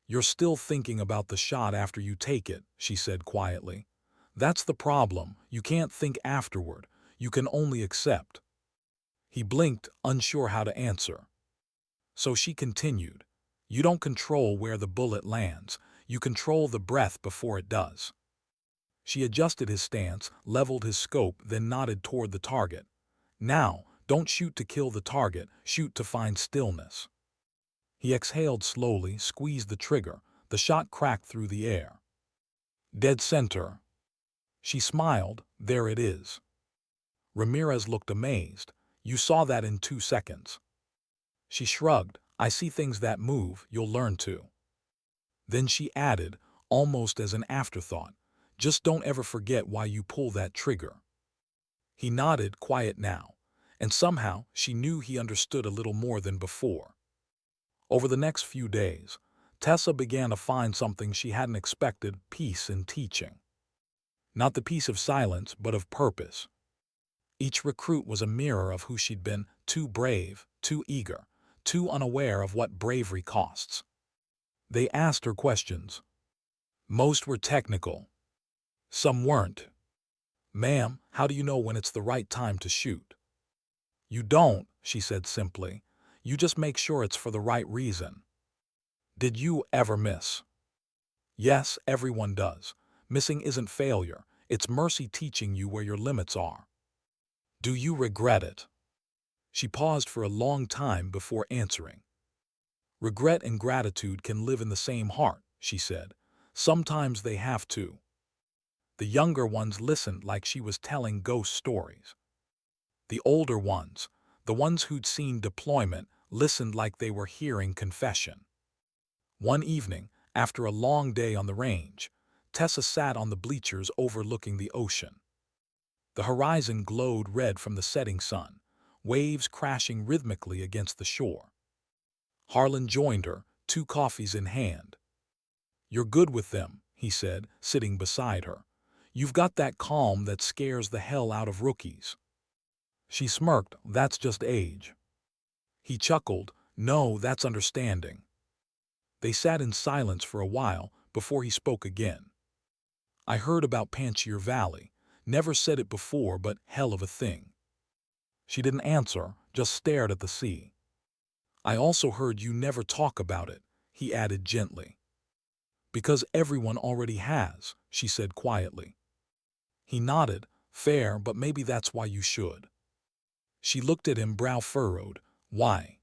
Speaker 1: "You're still thinking about the shot after you take it," she said quietly. "That's the problem, you can't think afterward, you can only accept." He blinked, unsure how to answer. So she continued, "You don't control where the bullet lands, you control the breath before it does." She adjusted his stance, leveled his scope, then nodded toward the target. "Now, don't shoot to kill the target, shoot to find stillness." He exhaled slowly, squeezed the trigger. The shot cracked through the air. "Dead center." She smiled. "There it is." Ramirez looked amazed. "You saw that in 2 seconds." She shrugged. "I see things that move, you'll learn to." Then she added, almost as an afterthought, "Just don't ever forget why you pull that trigger." He nodded, quiet now, and somehow she knew he understood a little more than before. Over the next few days, Tessa began to find something she hadn't expected: peace in teaching. Not the peace of silence, but of purpose. Each recruit was a mirror of who she'd been: too brave, too eager, too unaware of what bravery costs. They asked her questions. Most were technical. Some weren't. "Ma'am, how do you know when it's the right time to shoot?" "You don't," she said simply. "You just make sure it's for the right reason." "Did you ever miss?" "Yes, everyone does. Missing isn't failure, it's mercy teaching you where your limits are." "Do you regret it?" She paused for a long time before answering. "Regret and gratitude can live in the same heart," she said. "Sometimes they have to." The younger ones listened like she was telling ghost stories. The older ones, the ones who'd seen deployment, listened like they were hearing confession. One evening, after a long day on the range, Tessa sat on the bleachers overlooking the ocean. The horizon glowed red from the setting sun, waves crashing rhythmically against the shore. Harlan joined her, 2 coffees in hand. "You're good with them," he said, sitting beside her. "You've got that calm that scares the hell out of rookies." She smirked. "That's just age." He chuckled. "No, that's understanding." They sat in silence for a while before he spoke again. "I heard about Panchir Valley. Never said it before, but hell of a thing." She didn't answer, just stared at the sea. "I also heard you never talk about it," he added gently. "Because everyone already has," she said quietly. He nodded. "Fair, but maybe that's why you should." She looked at him, brow furrowed. "Why?"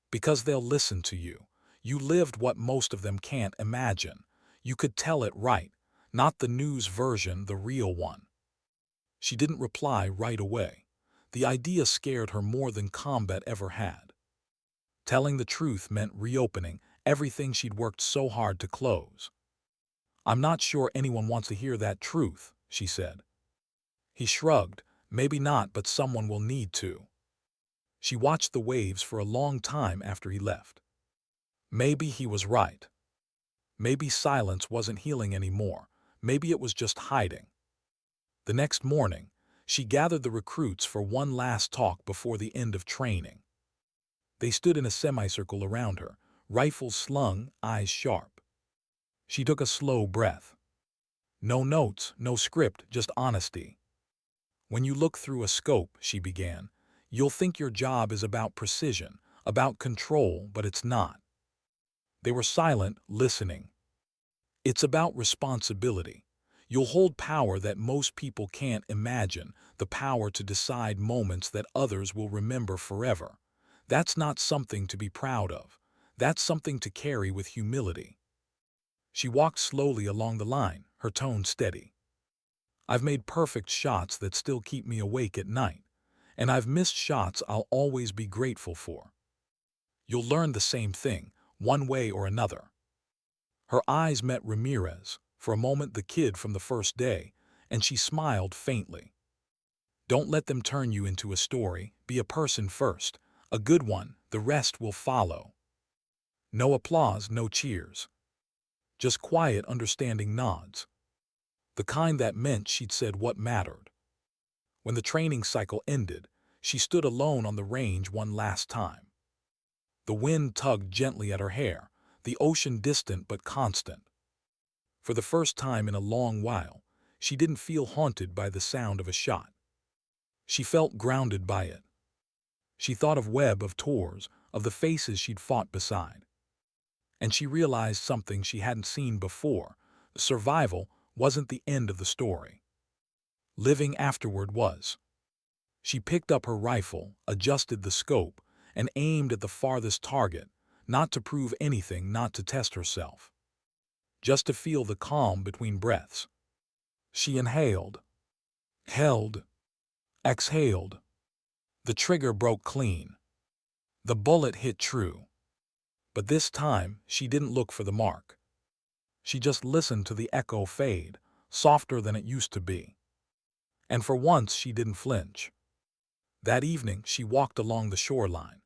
Speaker 1: "Because they'll listen to you. You lived what most of them can't imagine. You could tell it right, not the news version, the real one." She didn't reply right away. The idea scared her more than combat ever had. Telling the truth meant reopening everything she'd worked so hard to close. "I'm not sure anyone wants to hear that truth," she said. He shrugged. "Maybe not, but someone will need to." She watched the waves for a long time after he left. Maybe he was right. Maybe silence wasn't healing anymore. Maybe it was just hiding. The next morning, she gathered the recruits for one last talk before the end of training. They stood in a semicircle around her, rifles slung, eyes sharp. She took a slow breath. No notes, no script, just honesty. When you look through a scope, she began, you'll think your job is about precision, about control, but it's not. They were silent, listening. It's about responsibility. You'll hold power that most people can't imagine, the power to decide moments that others will remember forever. That's not something to be proud of. That's something to carry with humility. She walked slowly along the line, her tone steady. I've made perfect shots that still keep me awake at night, and I've missed shots I'll always be grateful for. You'll learn the same thing, one way or another. Her eyes met Ramirez, for a moment the kid from the first day, and she smiled faintly. Don't let them turn you into a story, be a person first, a good one, the rest will follow. No applause, no cheers. Just quiet, understanding nods. The kind that meant she'd said what mattered. When the training cycle ended, she stood alone on the range one last time. The wind tugged gently at her hair, the ocean distant but constant. For the first time in a long while, she didn't feel haunted by the sound of a shot. She felt grounded by it. She thought of Webb, of Torres, of the faces she'd fought beside. And she realized something she hadn't seen before. Survival wasn't the end of the story. Living afterward was. She picked up her rifle, adjusted the scope, and aimed at the farthest target, not to prove anything, not to test herself. Just to feel the calm between breaths. She inhaled, held, exhaled. The trigger broke clean. The bullet hit true. But this time, she didn't look for the mark. She just listened to the echo fade, softer than it used to be. And for once, she didn't flinch. That evening, she walked along the shoreline.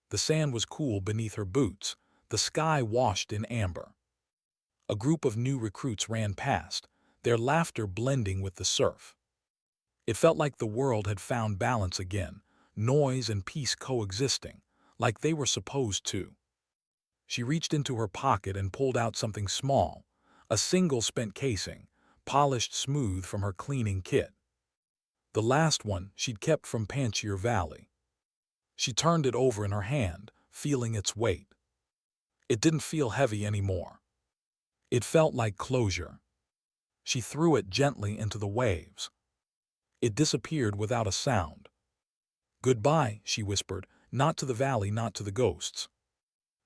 Speaker 1: The sand was cool beneath her boots, the sky washed in amber. A group of new recruits ran past, their laughter blending with the surf. It felt like the world had found balance again, noise and peace coexisting, like they were supposed to. She reached into her pocket and pulled out something small, a single spent casing, polished smooth from her cleaning kit. The last one she'd kept from Panchir Valley. She turned it over in her hand, feeling its weight. It didn't feel heavy anymore. It felt like closure. She threw it gently into the waves. It disappeared without a sound. Goodbye, she whispered, not to the valley, not to the ghosts.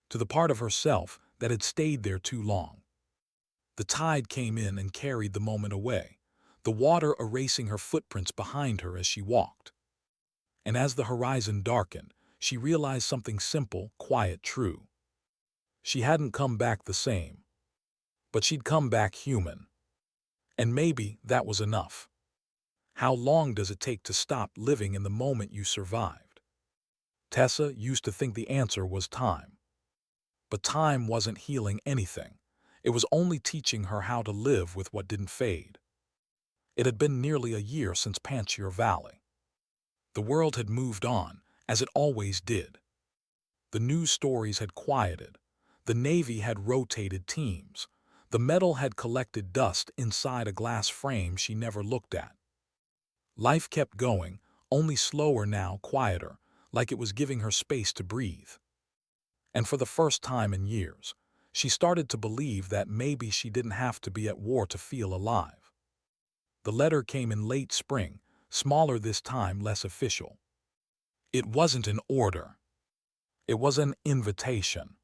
Speaker 1: To the part of herself that had stayed there too long. The tide came in and carried the moment away, the water erasing her footprints behind her as she walked. And as the horizon darkened, she realized something simple, quiet, true. She hadn't come back the same. But she'd come back human. And maybe that was enough. How long does it take to stop living in the moment you survived? Tessa used to think the answer was time. But time wasn't healing anything. It was only teaching her how to live with what didn't fade. It had been nearly a year since Panchir Valley. The world had moved on, as it always did. The news stories had quieted. The Navy had rotated teams. The metal had collected dust inside a glass frame she never looked at. Life kept going, only slower now, quieter, like it was giving her space to breathe. And for the first time in years, she started to believe that maybe she didn't have to be at war to feel alive. The letter came in late spring, smaller this time, less official. It wasn't an order. It was an invitation.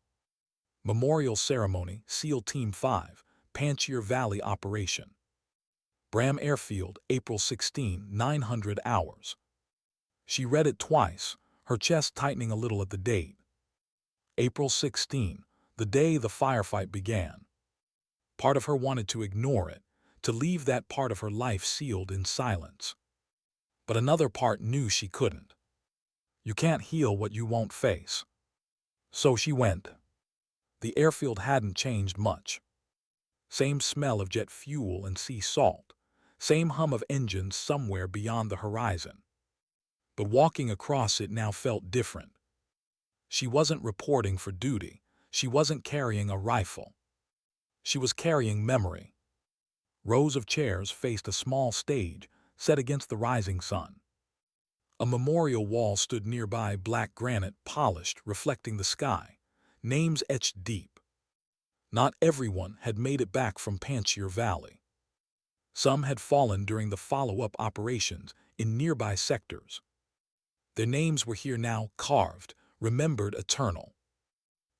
Speaker 1: Memorial Ceremony, SEAL Team 5, Panchir Valley Operation. Bram Airfield, April 16, 900 hours. She read it twice, her chest tightening a little at the date. April 16, the day the firefight began. Part of her wanted to ignore it, to leave that part of her life sealed in silence. But another part knew she couldn't. You can't heal what you won't face. So she went. The airfield hadn't changed much. Same smell of jet fuel and sea salt. Same hum of engines somewhere beyond the horizon. But walking across it now felt different. She wasn't reporting for duty. She wasn't carrying a rifle. She was carrying memory. Rows of chairs faced a small stage set against the rising sun. A memorial wall stood nearby, black granite, polished, reflecting the sky. Names etched deep. Not everyone had made it back from Panchir Valley. Some had fallen during the follow-up operations in nearby sectors. Their names were here now, carved, remembered, eternal.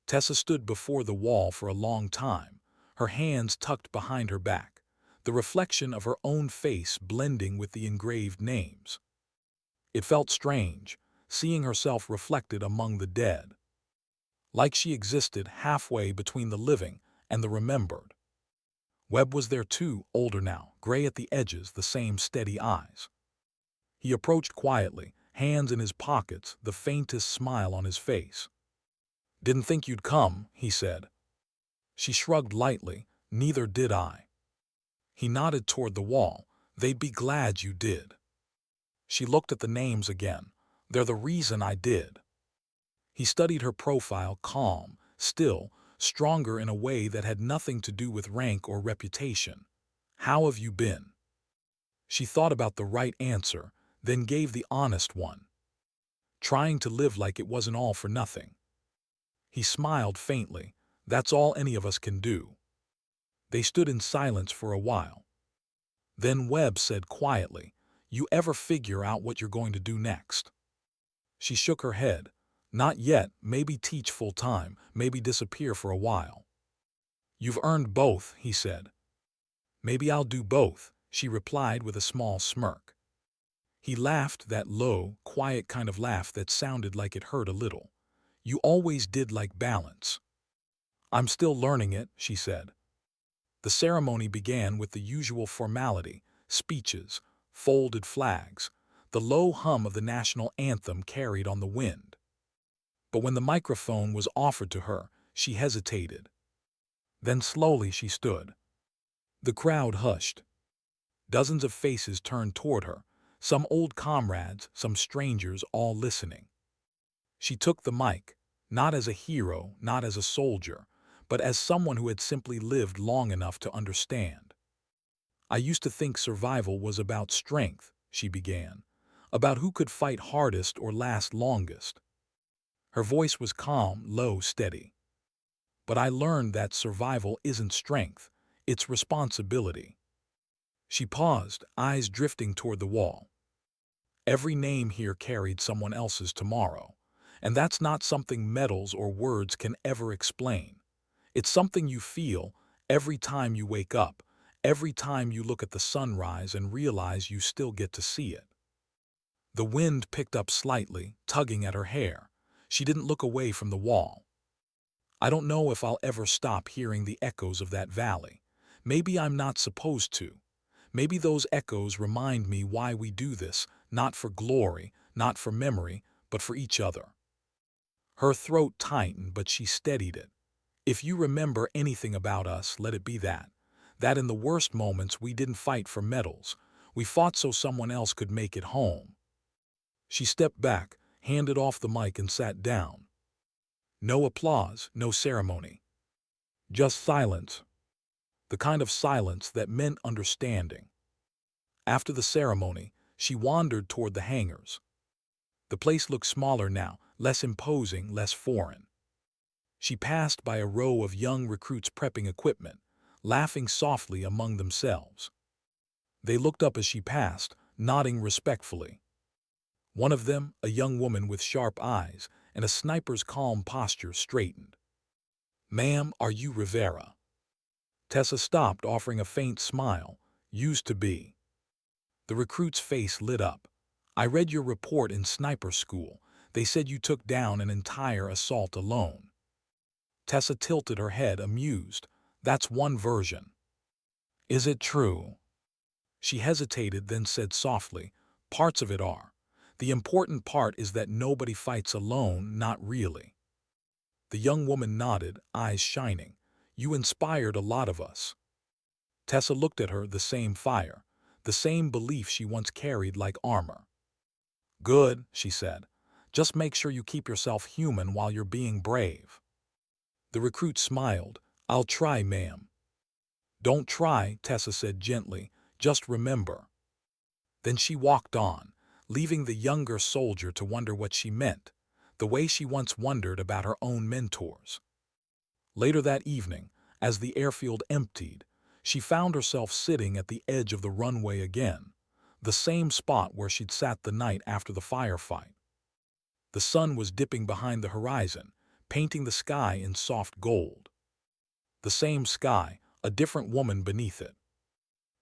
Speaker 1: Tessa stood before the wall for a long time, her hands tucked behind her back, the reflection of her own face blending with the engraved names. It felt strange, seeing herself reflected among the dead. Like she existed halfway between the living and the remembered. Webb was there too, older now, gray at the edges, the same steady eyes. He approached quietly, hands in his pockets, the faintest smile on his face. "Didn't think you'd come," he said. She shrugged lightly, "Neither did I." He nodded toward the wall. "They'd be glad you did." She looked at the names again. "They're the reason I did." He studied her profile, calm, still, stronger in a way that had nothing to do with rank or reputation. "How have you been?" She thought about the right answer, then gave the honest one. "Trying to live like it wasn't all for nothing." He smiled faintly. "That's all any of us can do." They stood in silence for a while. Then Webb said quietly, "You ever figure out what you're going to do next?" She shook her head. "Not yet, maybe teach full-time, maybe disappear for a while." "You've earned both," he said. "Maybe I'll do both," she replied with a small smirk. He laughed, that low, quiet kind of laugh that sounded like it hurt a little. "You always did like balance." "I'm still learning it," she said. The ceremony began with the usual formality, speeches, folded flags, the low hum of the national anthem carried on the wind. But when the microphone was offered to her, she hesitated. Then slowly she stood. The crowd hushed. Dozens of faces turned toward her, some old comrades, some strangers, all listening. She took the mic, not as a hero, not as a soldier, but as someone who had simply lived long enough to understand. "I used to think survival was about strength," she began, "about who could fight hardest or last longest." Her voice was calm, low, steady. "But I learned that survival isn't strength, it's responsibility." She paused, eyes drifting toward the wall. Every name here carried someone else's tomorrow, and that's not something medals or words can ever explain. It's something you feel every time you wake up, every time you look at the sunrise and realize you still get to see it. The wind picked up slightly, tugging at her hair. She didn't look away from the wall. "I don't know if I'll ever stop hearing the echoes of that valley. Maybe I'm not supposed to. Maybe those echoes remind me why we do this, not for glory, not for memory, but for each other." Her throat tightened, but she steadied it. "If you remember anything about us, let it be that. That in the worst moments we didn't fight for medals. We fought so someone else could make it home." She stepped back, handed off the mic and sat down. No applause, no ceremony. Just silence. The kind of silence that meant understanding. After the ceremony, she wandered toward the hangars. The place looked smaller now, less imposing, less foreign. She passed by a row of young recruits prepping equipment, laughing softly among themselves. They looked up as she passed, nodding respectfully. One of them, a young woman with sharp eyes and a sniper's calm posture, straightened. "Ma'am, are you Rivera?" Tessa stopped, offering a faint smile. "Used to be." The recruit's face lit up. "I read your report in sniper school. They said you took down an entire assault alone." Tessa tilted her head, amused. "That's one version." "Is it true?" She hesitated, then said softly, "Parts of it are. The important part is that nobody fights alone, not really." The young woman nodded, eyes shining. "You inspired a lot of us." Tessa looked at her, the same fire, the same belief she once carried like armor. "Good," she said. "Just make sure you keep yourself human while you're being brave." The recruit smiled. "I'll try, ma'am." "Don't try," Tessa said gently. "Just remember." Then she walked on, leaving the younger soldier to wonder what she meant, the way she once wondered about her own mentors. Later that evening, as the airfield emptied, she found herself sitting at the edge of the runway again, the same spot where she'd sat the night after the firefight. The sun was dipping behind the horizon, painting the sky in soft gold. The same sky, a different woman beneath it.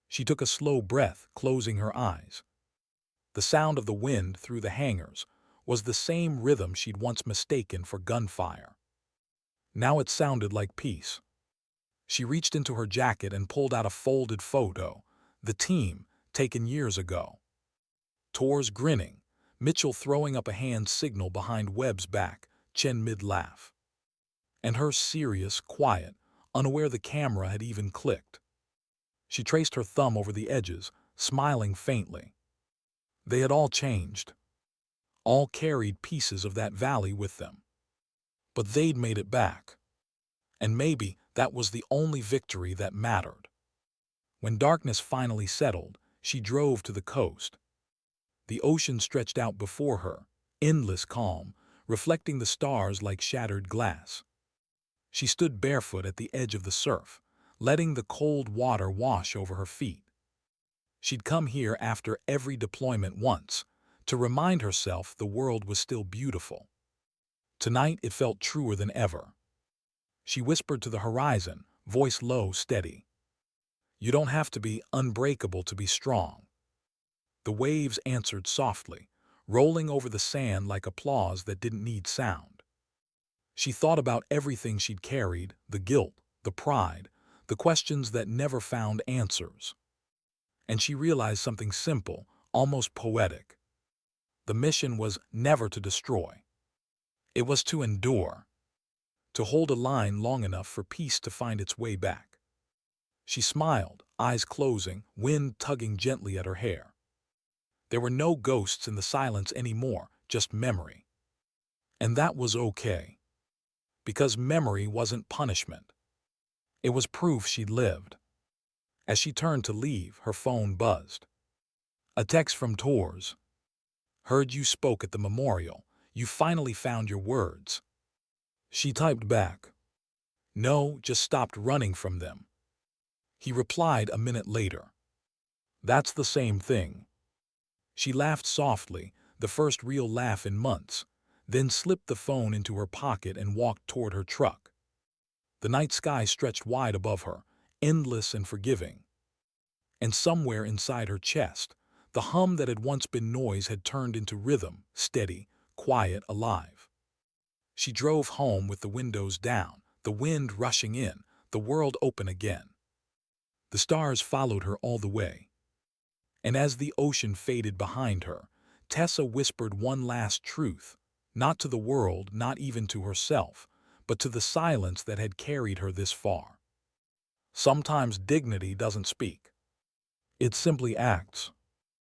Speaker 1: She took a slow breath, closing her eyes. The sound of the wind through the hangars was the same rhythm she'd once mistaken for gunfire. Now it sounded like peace. She reached into her jacket and pulled out a folded photo, the team, taken years ago. Torres grinning, Mitchell throwing up a hand signal behind Webb's back, Chen mid-laugh. And her serious, quiet, unaware the camera had even clicked. She traced her thumb over the edges, smiling faintly. They had all changed. All carried pieces of that valley with them. But they'd made it back. And maybe that was the only victory that mattered. When darkness finally settled, she drove to the coast. The ocean stretched out before her, endless calm, reflecting the stars like shattered glass. She stood barefoot at the edge of the surf, letting the cold water wash over her feet. She'd come here after every deployment once, to remind herself the world was still beautiful. Tonight it felt truer than ever. She whispered to the horizon, voice low, steady. "You don't have to be unbreakable to be strong." The waves answered softly, rolling over the sand like applause that didn't need sound. She thought about everything she'd carried, the guilt, the pride, the questions that never found answers. And she realized something simple, almost poetic. The mission was never to destroy. It was to endure, to hold a line long enough for peace to find its way back. She smiled, eyes closing, wind tugging gently at her hair. There were no ghosts in the silence anymore, just memory. And that was okay. Because memory wasn't punishment. It was proof she'd lived. As she turned to leave, her phone buzzed. A text from Torres. "Heard you spoke at the memorial. You finally found your words." She typed back. "No, just stopped running from them." He replied a minute later. "That's the same thing." She laughed softly, the first real laugh in months, then slipped the phone into her pocket and walked toward her truck. The night sky stretched wide above her, endless and forgiving. And somewhere inside her chest, the hum that had once been noise had turned into rhythm, steady, quiet, alive. She drove home with the windows down, the wind rushing in, the world open again. The stars followed her all the way. And as the ocean faded behind her, Tessa whispered one last truth, not to the world, not even to herself, but to the silence that had carried her this far. Sometimes dignity doesn't speak. It simply acts.